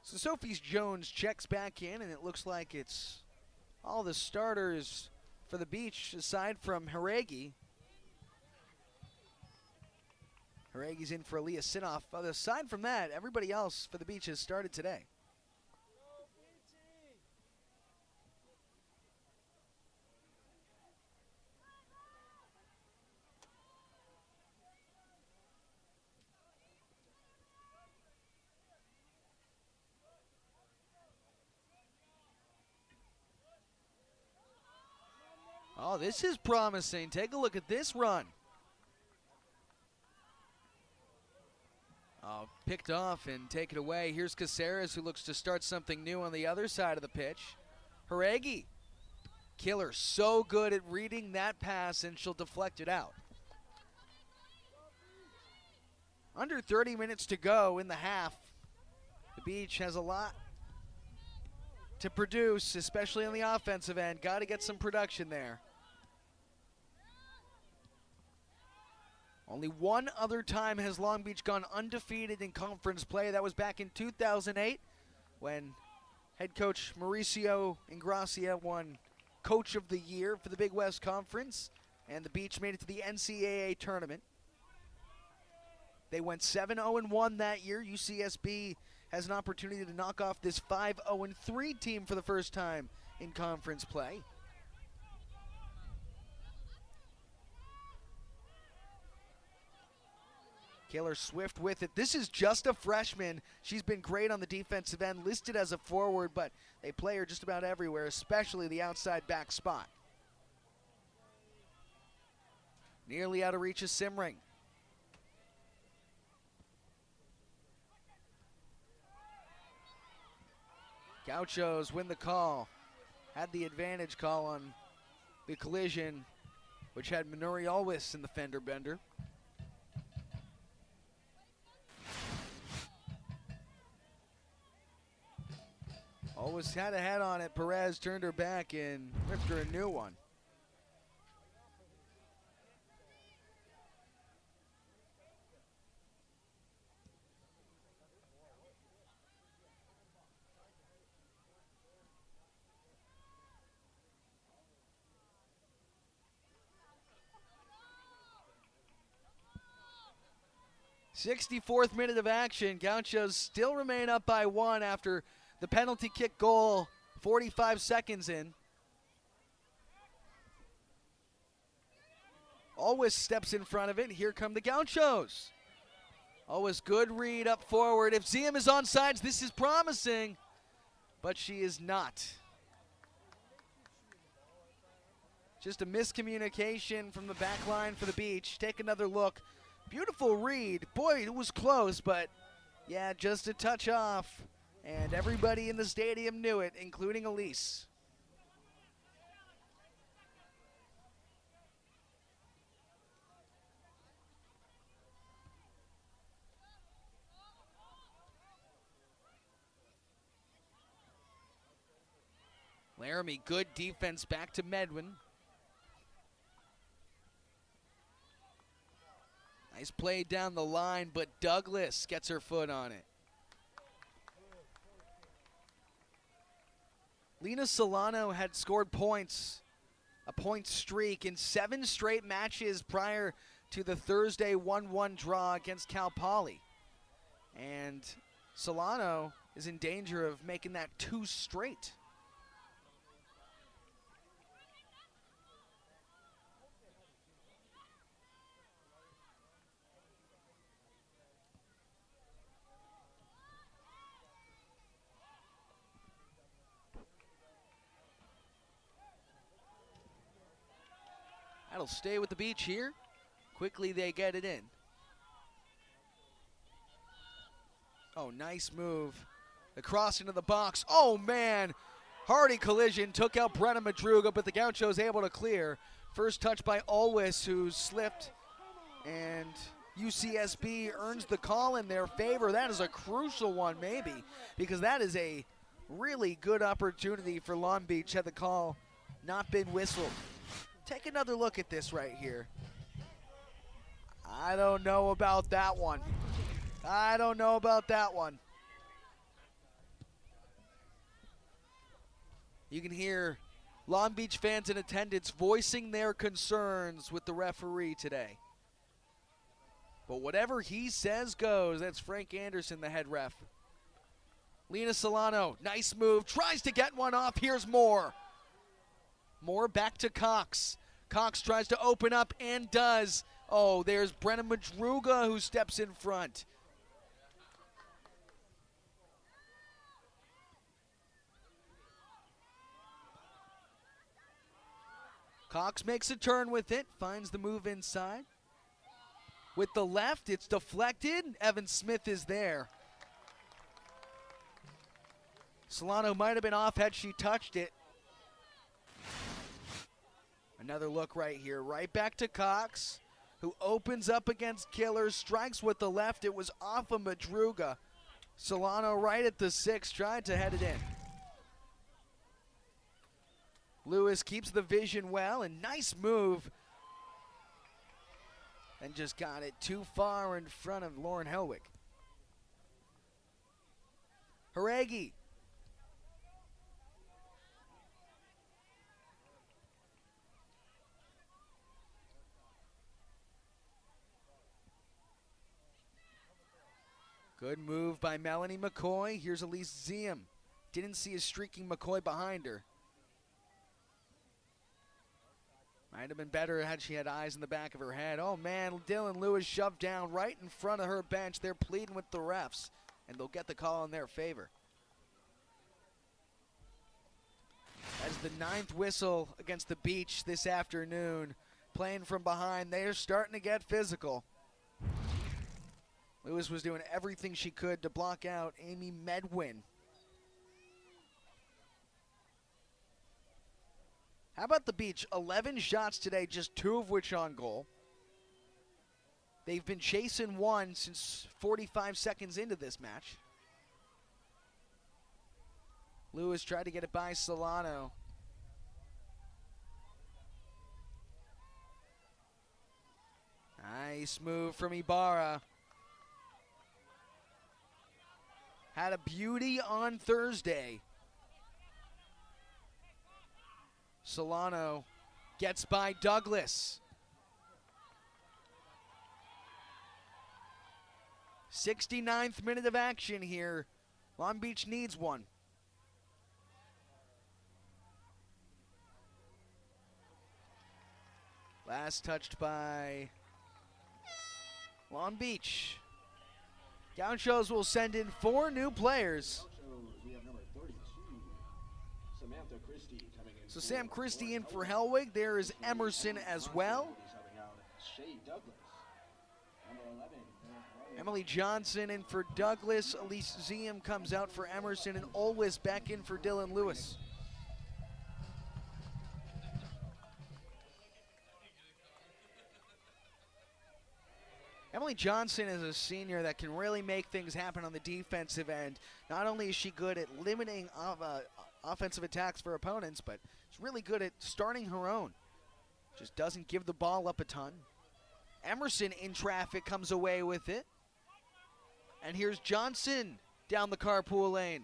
So Sophie Jones checks back in, and it looks like it's all the starters for the Beach aside from Haregi. Haregi's in for Aaliyah Sinoff. But aside from that, everybody else for the Beach has started today. Oh, this is promising. Take a look at this run. Oh, picked off and taken away. Here's Caceres, who looks to start something new on the other side of the pitch. Haregi, Killer, so good at reading that pass, and she'll deflect it out. Under 30 minutes to go in the half. The Beach has a lot to produce, especially on the offensive end. Got to get some production there. Only one other time has Long Beach gone undefeated in conference play. That was back in 2008 when head coach Mauricio Ingracia won Coach of the Year for the Big West Conference, and the Beach made it to the NCAA tournament. They went 7-0-1 that year. UCSB has an opportunity to knock off this 5-0-3 team for the first time in conference play. Kayla Swift with it. This is just a freshman. She's been great on the defensive end, listed as a forward, but they play her just about everywhere, especially the outside back spot. Nearly out of reach of Simring. Gauchos win the call. Had the advantage call on the collision, which had Minori Alwis in the fender bender. Always had a head on it. Perez turned her back and ripped her a new one. '64th minute of action. Gauchos still remain up by 1 after the penalty kick goal 45 seconds in. Always steps in front of it. Here come the Gauchos. Always good read up forward. If Ziam is on sides, this is promising, but she is not. Just a miscommunication from the back line for the Beach. Take another look. Beautiful read. Boy, it was close, but yeah, just a touch off. And everybody in the stadium knew it, including Elise. Laramie, good defense back to Medwin. Nice play down the line, but Douglas gets her foot on it. Lena Solano had scored points, a point streak in 7 straight matches prior to the Thursday 1-1 draw against Cal Poly. And Solano is in danger of making that 2 straight. That'll stay with the Beach here. Quickly they get it in. Oh, nice move. The cross into the box. Oh, man. Hardy collision took out Brenna Madruga, but the Gauchos able to clear. First touch by Alwis, who slipped, and UCSB earns the call in their favor. That is a crucial one, maybe, because that is a really good opportunity for Long Beach had the call not been whistled. Take another look at this right here. I don't know about that one. I don't know about that one. You can hear Long Beach fans in attendance voicing their concerns with the referee today. But whatever he says goes. That's Frank Anderson, the head ref. Lena Solano, nice move, tries to get one off. Here's Moore. Moore back to Cox. Cox tries to open up and does. Oh, there's Brenna Madruga who steps in front. Cox makes a turn with it, finds the move inside. With the left, it's deflected. Evan Smith is there. Solano might have been off had she touched it. Another look right here, right back to Cox, who opens up against Killers, strikes with the left. It was off of Madruga. Solano right at the 6, tried to head it in. Lewis keeps the vision well, and nice move. And just got it too far in front of Lauren Helwig. Haregi. Good move by Melanie McCoy. Here's Elise Ziem. Didn't see a streaking McCoy behind her. Might have been better had she had eyes in the back of her head. Oh man, Dylan Lewis shoved down right in front of her bench. They're pleading with the refs, and they'll get the call in their favor. As the 9th whistle against the Beach this afternoon, playing from behind, they're starting to get physical. Lewis was doing everything she could to block out Amy Medwin. How about the Beach? 11 shots today, just 2 of which on goal. They've been chasing one since 45 seconds into this match. Lewis tried to get it by Solano. Nice move from Ibarra. Had a beauty on Thursday. Solano gets by Douglas. 69th minute of action here. Long Beach needs one. Last touched by Long Beach. Gauchos will send in 4 new players. So Sam Christie in for Hellwig. There is Emerson as well. Emily Johnson in for Douglas. Elise Ziem comes out for Emerson, and Olwis back in for Dylan Lewis. Emily Johnson is a senior that can really make things happen on the defensive end. Not only is she good at limiting offensive attacks for opponents, but she's really good at starting her own. Just doesn't give the ball up a ton. Emerson in traffic comes away with it. And here's Johnson down the carpool lane.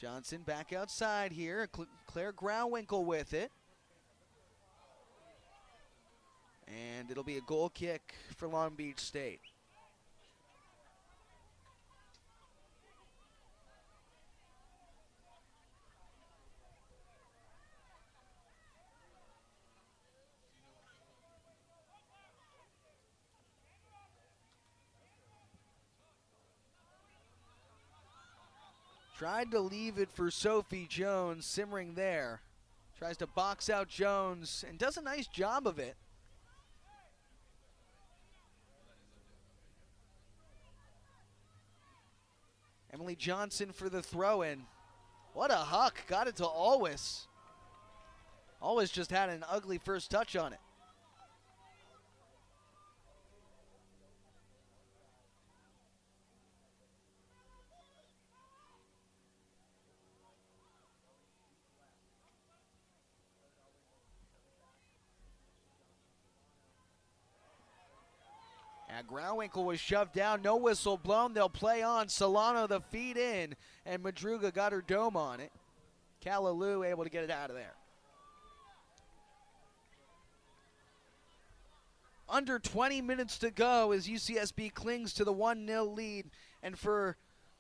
Johnson back outside here. Claire Grauwinkle with it. And it'll be a goal kick for Long Beach State. Tried to leave it for Sophie Jones, simmering there. Tries to box out Jones and does a nice job of it. Emily Johnson for the throw-in. What a huck, got it to Alwis. Alwis just had an ugly first touch on it. Grauwinkle was shoved down, no whistle blown. They'll play on. Solano the feed in, and Madruga got her dome on it. Callaloo able to get it out of there. Under 20 minutes to go as UCSB clings to the 1-0 lead. And for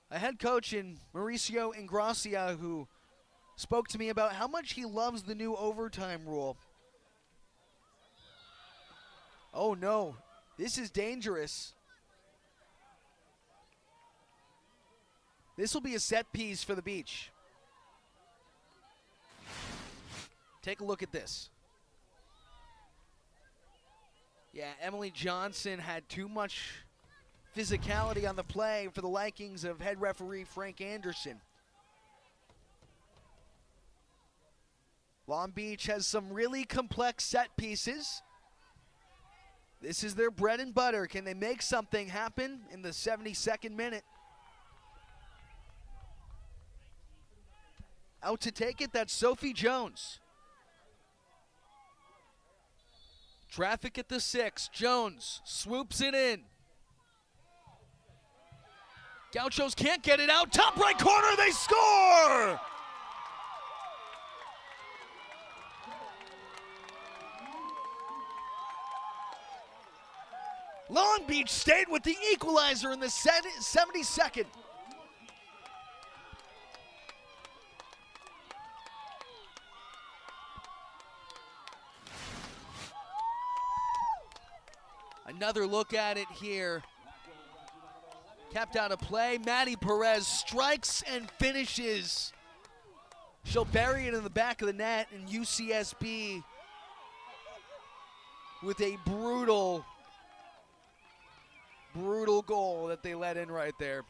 a head coach in Mauricio Ingracia, who spoke to me about how much he loves the new overtime rule. Oh no. This is dangerous. This will be a set piece for the Beach. Take a look at this. Yeah, Emily Johnson had too much physicality on the play for the likings of head referee Frank Anderson. Long Beach has some really complex set pieces. This is their bread and butter. Can they make something happen in the 72nd minute? Out to take it, that's Sophie Jones. Traffic at the 6. Jones swoops it in. Gauchos can't get it out. Top right corner, they score! Long Beach stayed with the equalizer in the 72nd. Another look at it here. Kept out of play. Maddie Perez strikes and finishes. She'll bury it in the back of the net, and UCSB with a brutal goal that they let in right there.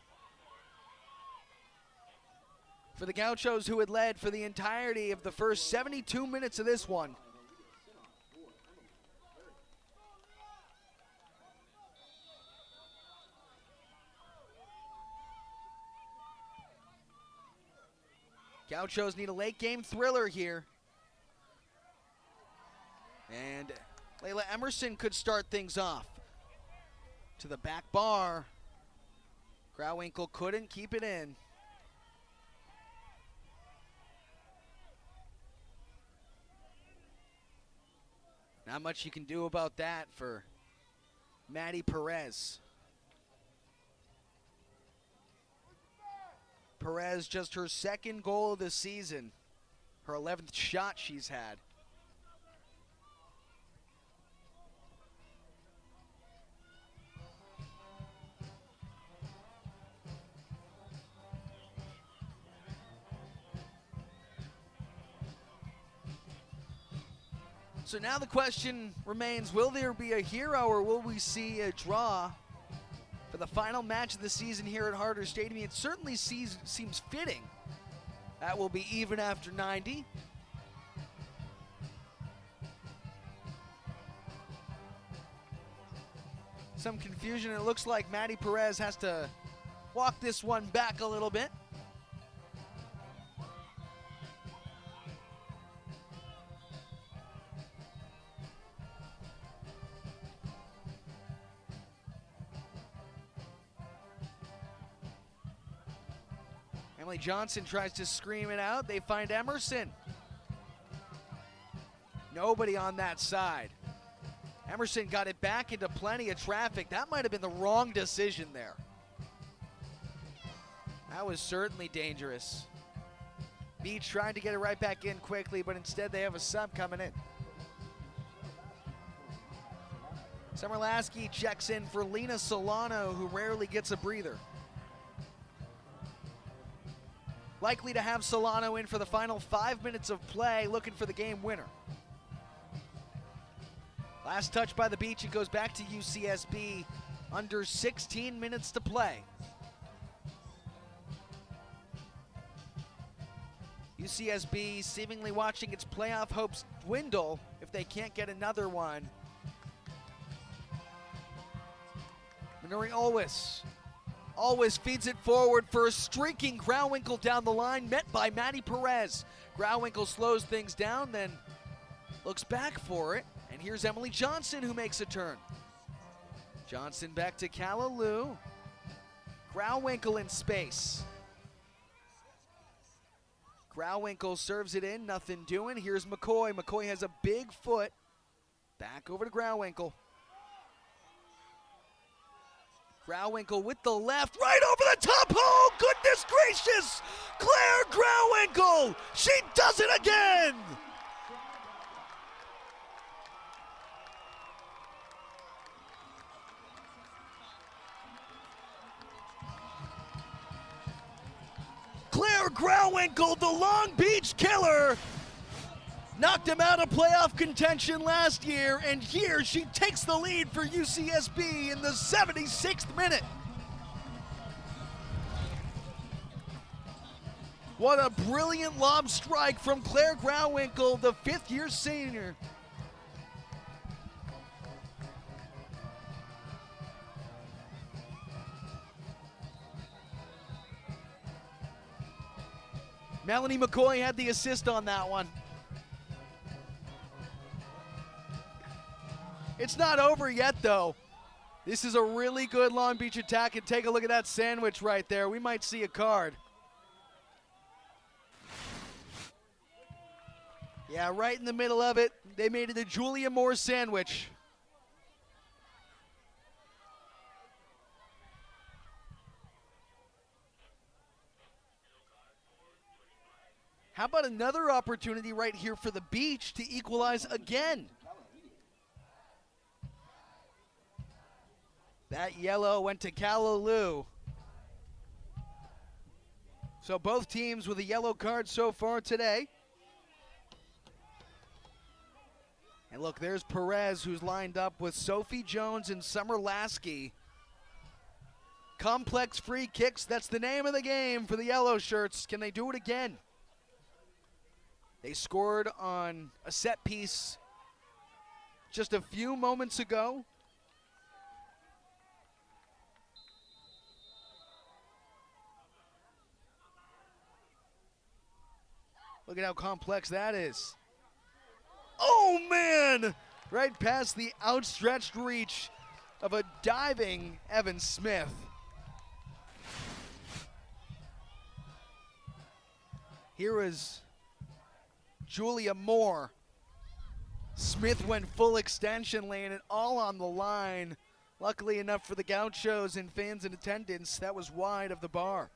For the Gauchos, who had led for the entirety of the first 72 minutes of this one. Gauchos need a late game thriller here. And Layla Emerson could start things off. To the back bar. Grauwinkle couldn't keep it in. Not much you can do about that for Maddie Perez. Perez, just her second goal of the season, her 11th shot she's had. So now the question remains, will there be a hero or will we see a draw for the final match of the season here at Harder Stadium? It certainly seems fitting. That will be even after 90. Some confusion. It looks like Maddie Perez has to walk this one back a little bit. Emily Johnson tries to scream it out. They find Emerson. Nobody on that side. Emerson got it back into plenty of traffic. That might have been the wrong decision there. That was certainly dangerous. Beach trying to get it right back in quickly, but instead they have a sub coming in. Summer Lasky checks in for Lena Solano, who rarely gets a breather. Likely to have Solano in for the final 5 minutes of play, looking for the game winner. Last touch by the Beach, it goes back to UCSB. Under 16 minutes to play. UCSB seemingly watching its playoff hopes dwindle if they can't get another one. Minori Always feeds it forward for a streaking Grauwinkle down the line, met by Maddie Perez. Grauwinkle slows things down, then looks back for it. And here's Emily Johnson, who makes a turn. Johnson back to Callaloo. Grauwinkle in space. Grauwinkle serves it in, nothing doing. Here's McCoy. McCoy has a big foot. Back over to Grauwinkle. Grauwinkle with the left, right over the top. Oh, goodness gracious! Claire Grauwinkle! She does it again! Claire Grauwinkle, the Long Beach killer, knocked him out of playoff contention last year, and here she takes the lead for UCSB in the 76th minute. What a brilliant lob strike from Claire Grauwinkle, the fifth-year senior. Melanie McCoy had the assist on that one. It's not over yet, though. This is a really good Long Beach attack, and take a look at that sandwich right there. We might see a card. Yeah, right in the middle of it. They made it a Julia Moore sandwich. How about another opportunity right here for the Beach to equalize again? That yellow went to Callaloo. So both teams with a yellow card so far today. And look, there's Perez, who's lined up with Sophie Jones and Summer Lasky. Complex free kicks, that's the name of the game for the yellow shirts. Can they do it again? They scored on a set piece just a few moments ago. Look at how complex that is. Oh man! Right past the outstretched reach of a diving Evan Smith. Here is Julia Moore. Smith went full extension lane and all on the line. Luckily enough for the Gauchos and fans in attendance, that was wide of the bar.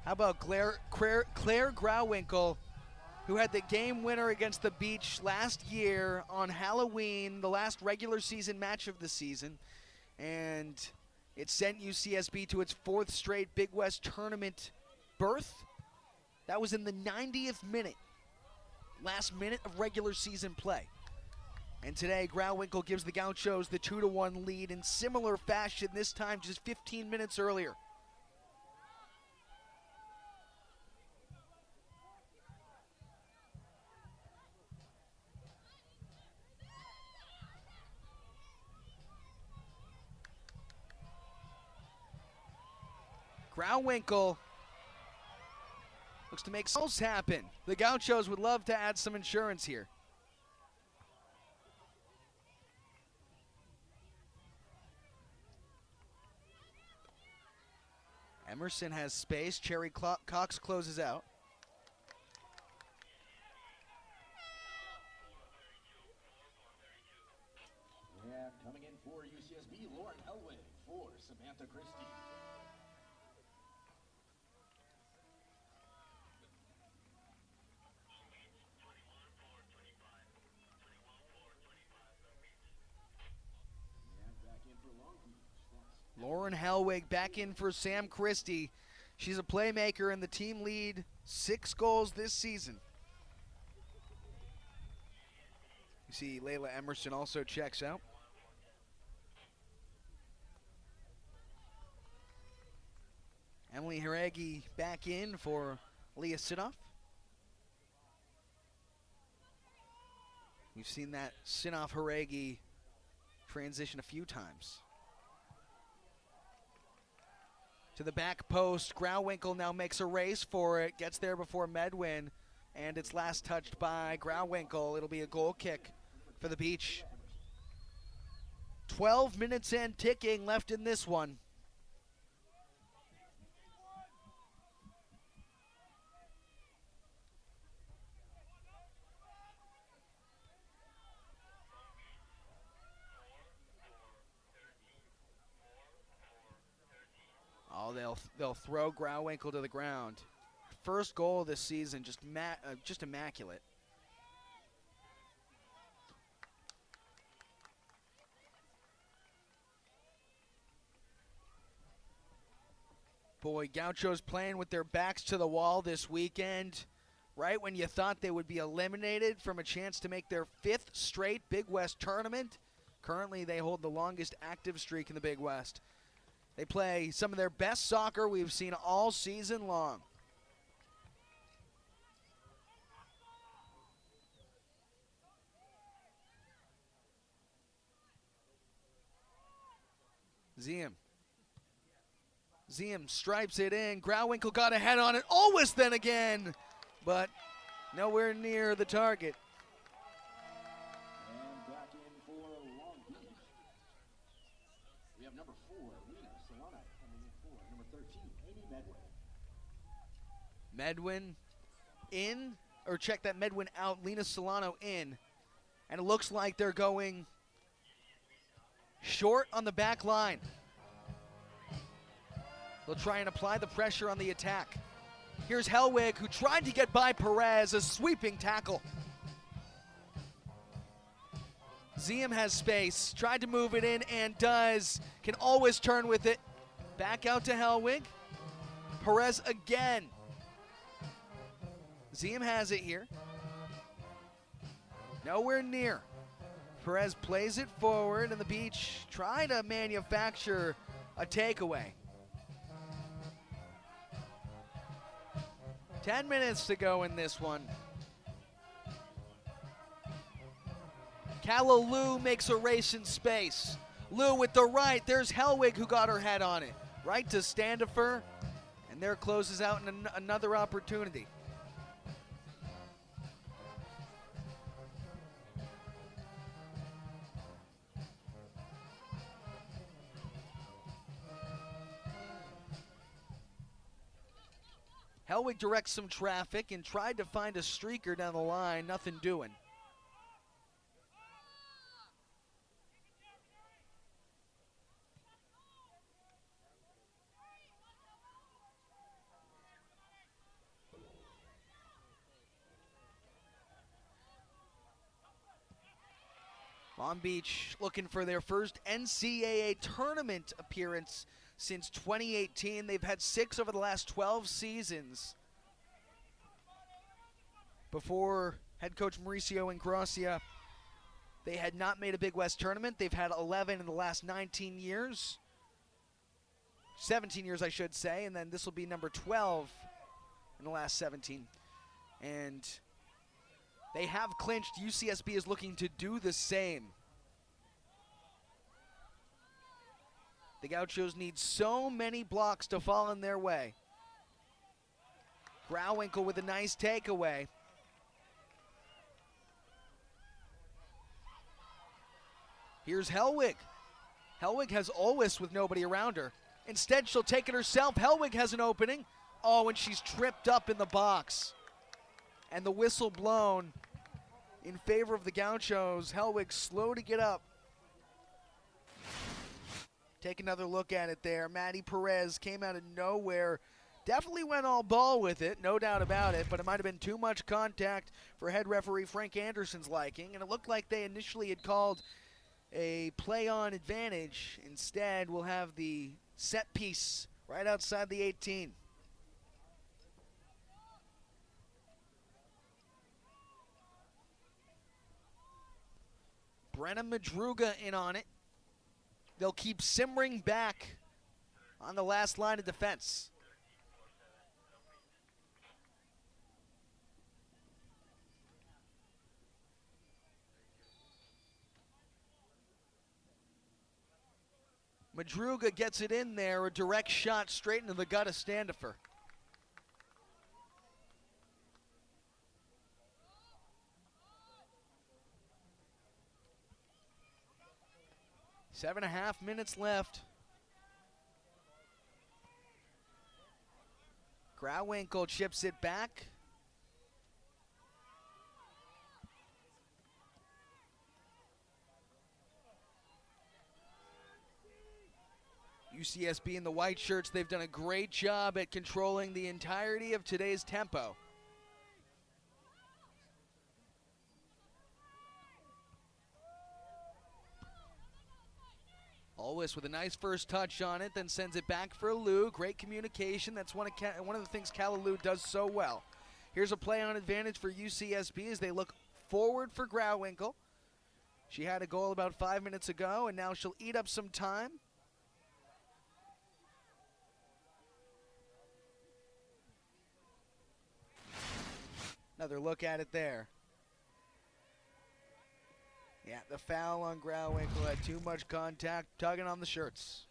How about Claire Grauwinkle, who had the game winner against the Beach last year on Halloween, the last regular season match of the season. And it sent UCSB to its 4th straight Big West tournament berth. That was in the 90th minute, last minute of regular season play. And today, Grauwinkle gives the Gauchos the 2-1 lead in similar fashion, this time just 15 minutes earlier. Grauwinkle looks to make something happen. The Gauchos would love to add some insurance here. Emerson has space. Cherry Cox closes out. And coming in for UCSB, Lauren Elway for Samantha Christie. Lauren Helwig back in for Sam Christie. She's a playmaker and the team lead 6 goals this season. You see Layla Emerson also checks out. Emily Haregi back in for Leah Sinoff. We've seen that Sinoff-Haregi transition a few times. To the back post, Grauwinkle now makes a race for it, gets there before Medwin, and it's last touched by Grauwinkle. It'll be a goal kick for the Beach. 12 minutes and ticking left in this one. Oh, they'll throw Grauwinkle to the ground. First goal of this season, just immaculate. Boy, Gauchos playing with their backs to the wall this weekend. Right when you thought they would be eliminated from a chance to make their 5th straight Big West tournament. Currently, they hold the longest active streak in the Big West. They play some of their best soccer we've seen all season long. Ziem stripes it in. Grauwinkle got a head on it. Always then again, but nowhere near the target. And back in for Long Beach. We have number 4, Lena Solana, coming in for number 13, Amy Medwin. Medwin in, or check that Medwin out. Lena Solano in. And it looks like they're going short on the back line. They'll try and apply the pressure on the attack. Here's Hellwig, who tried to get by Perez, a sweeping tackle. Ziem has space, tried to move it in and does. Can always turn with it. Back out to Hellwig. Perez again. Ziem has it here. Nowhere near. Perez plays it forward, and the Beach try to manufacture a takeaway. 10 minutes to go in this one. Callaloo makes a race in space. Lou with the right. There's Hellwig who got her head on it. Right to Standifer. And there closes out another opportunity. Hellwig directs some traffic and tried to find a streaker down the line. Nothing doing. Long Beach looking for their first NCAA tournament appearance since 2018. They've had 6 over the last 12 seasons. Before head coach Mauricio Ingracia, they had not made a Big West tournament. They've had 11 in the last 19 years. 17 years, I should say, and then this will be number 12 in the last 17. And they have clinched. UCSB is looking to do the same. The Gauchos need so many blocks to fall in their way. Grauwinkle with a nice takeaway. Here's Hellwig. Hellwig has Olwis with nobody around her. Instead, she'll take it herself. Hellwig has an opening. Oh, and she's tripped up in the box. And the whistle blown in favor of the Gauchos. Hellwig slow to get up. Take another look at it there. Maddie Perez came out of nowhere. Definitely went all ball with it, no doubt about it, but it might have been too much contact for head referee Frank Anderson's liking, and it looked like they initially had called a play-on advantage. Instead, we'll have the set piece right outside the 18. Brenna Madruga in on it. They'll keep simmering back on the last line of defense. Madruga gets it in there, a direct shot straight into the gut of Standifer. Seven and a half minutes left. Grauwinkle chips it back. UCSB in the white shirts, they've done a great job at controlling the entirety of today's tempo. Always with a nice first touch on it, then sends it back for Lou. Great communication. That's one of the things Callaloo does so well. Here's a play on advantage for UCSB as they look forward for Grauwinkle. She had a goal about 5 minutes ago, and now she'll eat up some time. Another look at it there. Yeah, the foul on Grauwinkle had too much contact, tugging on the shirts.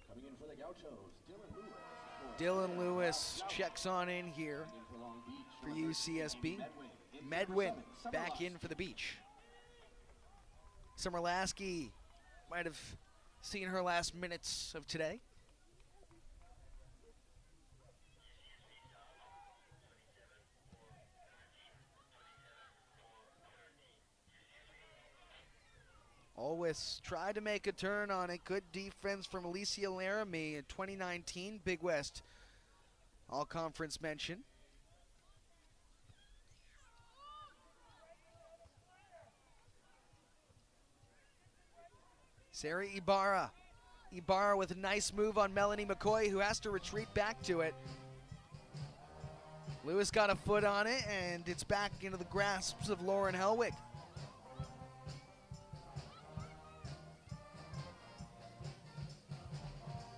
Coming in for the Gauchos, Dylan Lewis checks on in here for UCSB. Medwin back in for the Beach. Summer Lasky might have seen her last minutes of today. Always tried to make a turn on it. Good defense from Alicia Laramie in 2019 Big West All-Conference mention. Sarah Ibarra. Ibarra with a nice move on Melanie McCoy, who has to retreat back to it. Lewis got a foot on it, and it's back into the grasps of Lauren Helwig.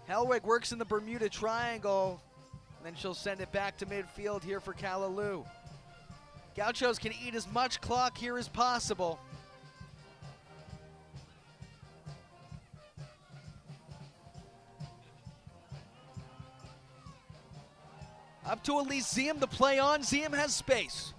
Helwig works in the Bermuda Triangle, and then she'll send it back to midfield here for Callaloo. Gauchos can eat as much clock here as possible. Up to Elise Ziem, the play on. Ziem has space.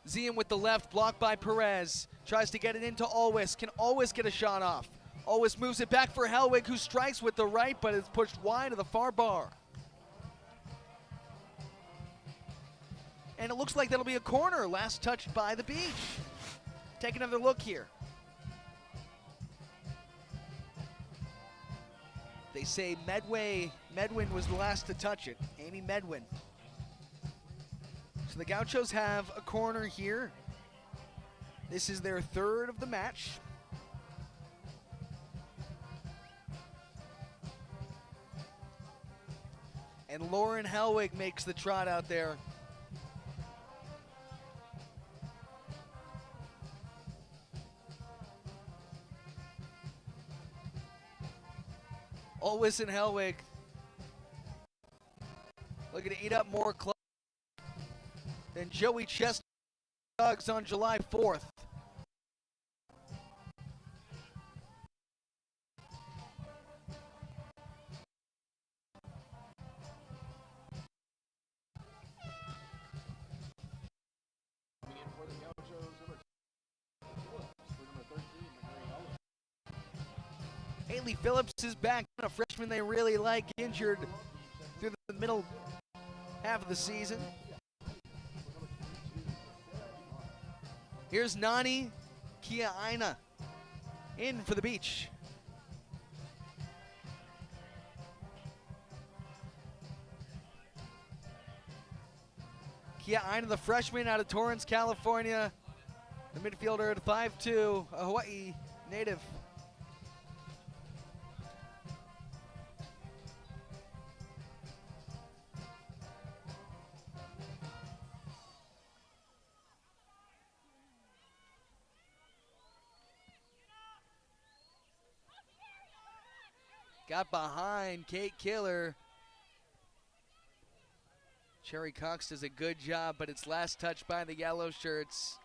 Ziem with the left, blocked by Perez. Tries to get it into Alwis. Can Alwis get a shot off? Alwis moves it back for Helwig, who strikes with the right, but is pushed wide of the far bar. And it looks like that'll be a corner, last touched by the Beach. Take another look here. They say Medwin was the last to touch it. Amy Medwin. So the Gauchos have a corner here. This is their third of the match. And Lauren Helwig makes the trot out there. Alwis and Helwig looking to eat up more clock than Joey Chestnut Dogs on July 4th. Coming in for the Gauchos, number 13, Haley Phillips is back, a freshman they really like, injured through the middle half of the season. Here's Nani Kia Aina in for the Beach. Kia Aina, the freshman out of Torrance, California. The midfielder at 5'2", a Hawaii native. Got behind Kate Killer. Cherry Cox does a good job, but it's last touched by the yellow shirts.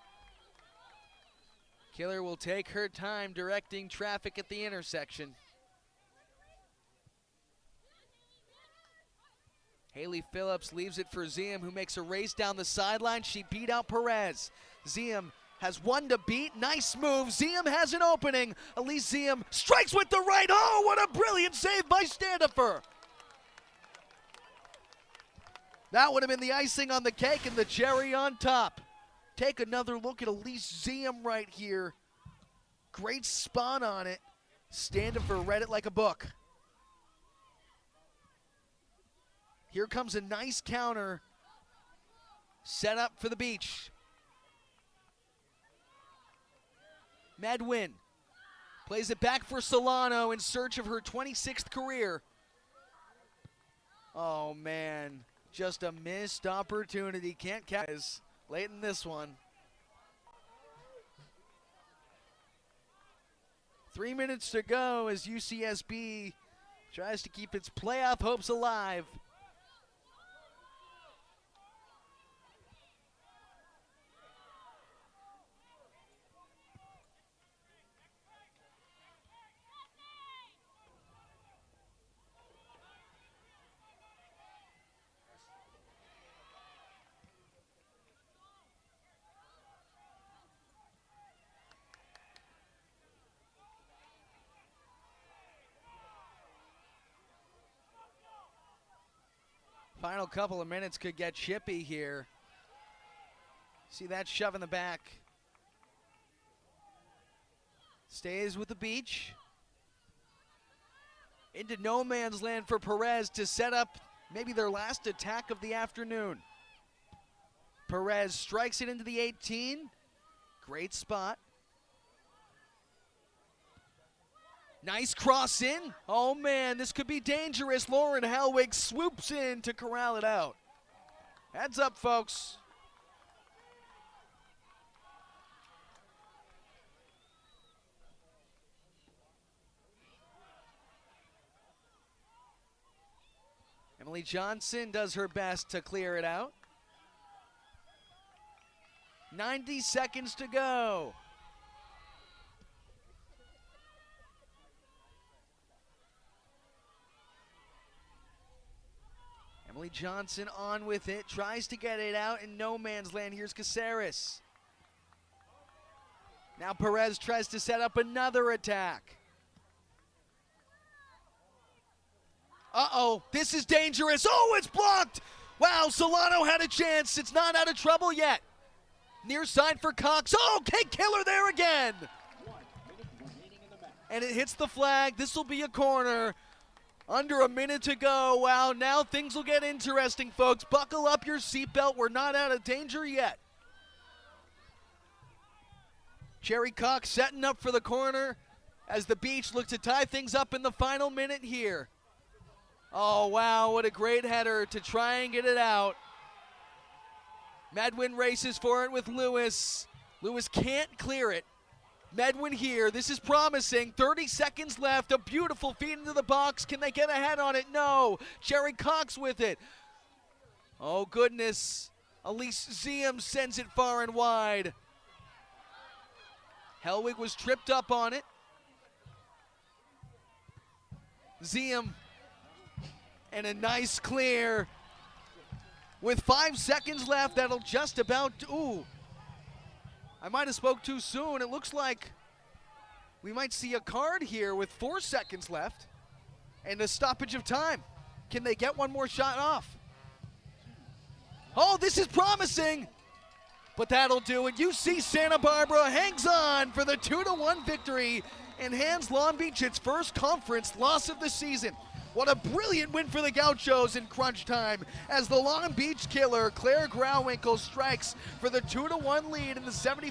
Killer will take her time directing traffic at the intersection. Haley Phillips leaves it for Ziem, who makes a race down the sideline. She beat out Perez. Ziem has one to beat. Nice move. Ziem has an opening. Elise Ziem strikes with the right. Oh, what a brilliant save by Standifer. That would have been the icing on the cake and the cherry on top. Take another look at Elise Ziem right here. Great spot on it. Standifer read it like a book. Here comes a nice counter set up for the Beach. Medwin plays it back for Solano in search of her 26th career. Oh man, just a missed opportunity. Can't catch late in this one. 3 minutes to go as UCSB tries to keep its playoff hopes alive. Final couple of minutes could get chippy here. See that shove in the back. Stays with the Beach. Into no man's land for Perez to set up maybe their last attack of the afternoon. Perez strikes it into the 18. Great spot. Nice cross in. Oh man, this could be dangerous. Lauren Helwig swoops in to corral it out. Heads up, folks. Emily Johnson does her best to clear it out. 90 seconds to go. Emily Johnson on with it, tries to get it out in no man's land. Here's Caceres. Now Perez tries to set up another attack. Uh-oh, this is dangerous. Oh, it's blocked. Wow, Solano had a chance. It's not out of trouble yet. Near side for Cox. Oh, Kate Killer there again. And it hits the flag. This will be a corner. Under a minute to go. Wow, now things will get interesting, folks. Buckle up your seatbelt. We're not out of danger yet. Cherry Cox setting up for the corner as the Beach look to tie things up in the final minute here. Oh, wow, what a great header to try and get it out. Medwin races for it with Lewis. Lewis can't clear it. Medwin here, this is promising. 30 seconds left, a beautiful feed into the box. Can they get ahead on it? No. Cherry Cox with it. Oh, goodness. Elise Ziem sends it far and wide. Helwig was tripped up on it. Ziem. And a nice clear. With 5 seconds left, that'll just about, ooh. I might have spoke too soon. It looks like we might see a card here with 4 seconds left and a stoppage of time. Can they get one more shot off? Oh, this is promising, but that'll do it. UC Santa Barbara hangs on for the 2-1 victory and hands Long Beach its first conference loss of the season. What a brilliant win for the Gauchos in crunch time as the Long Beach killer, Claire Grauwinkle, strikes for the 2-1 lead in the 75th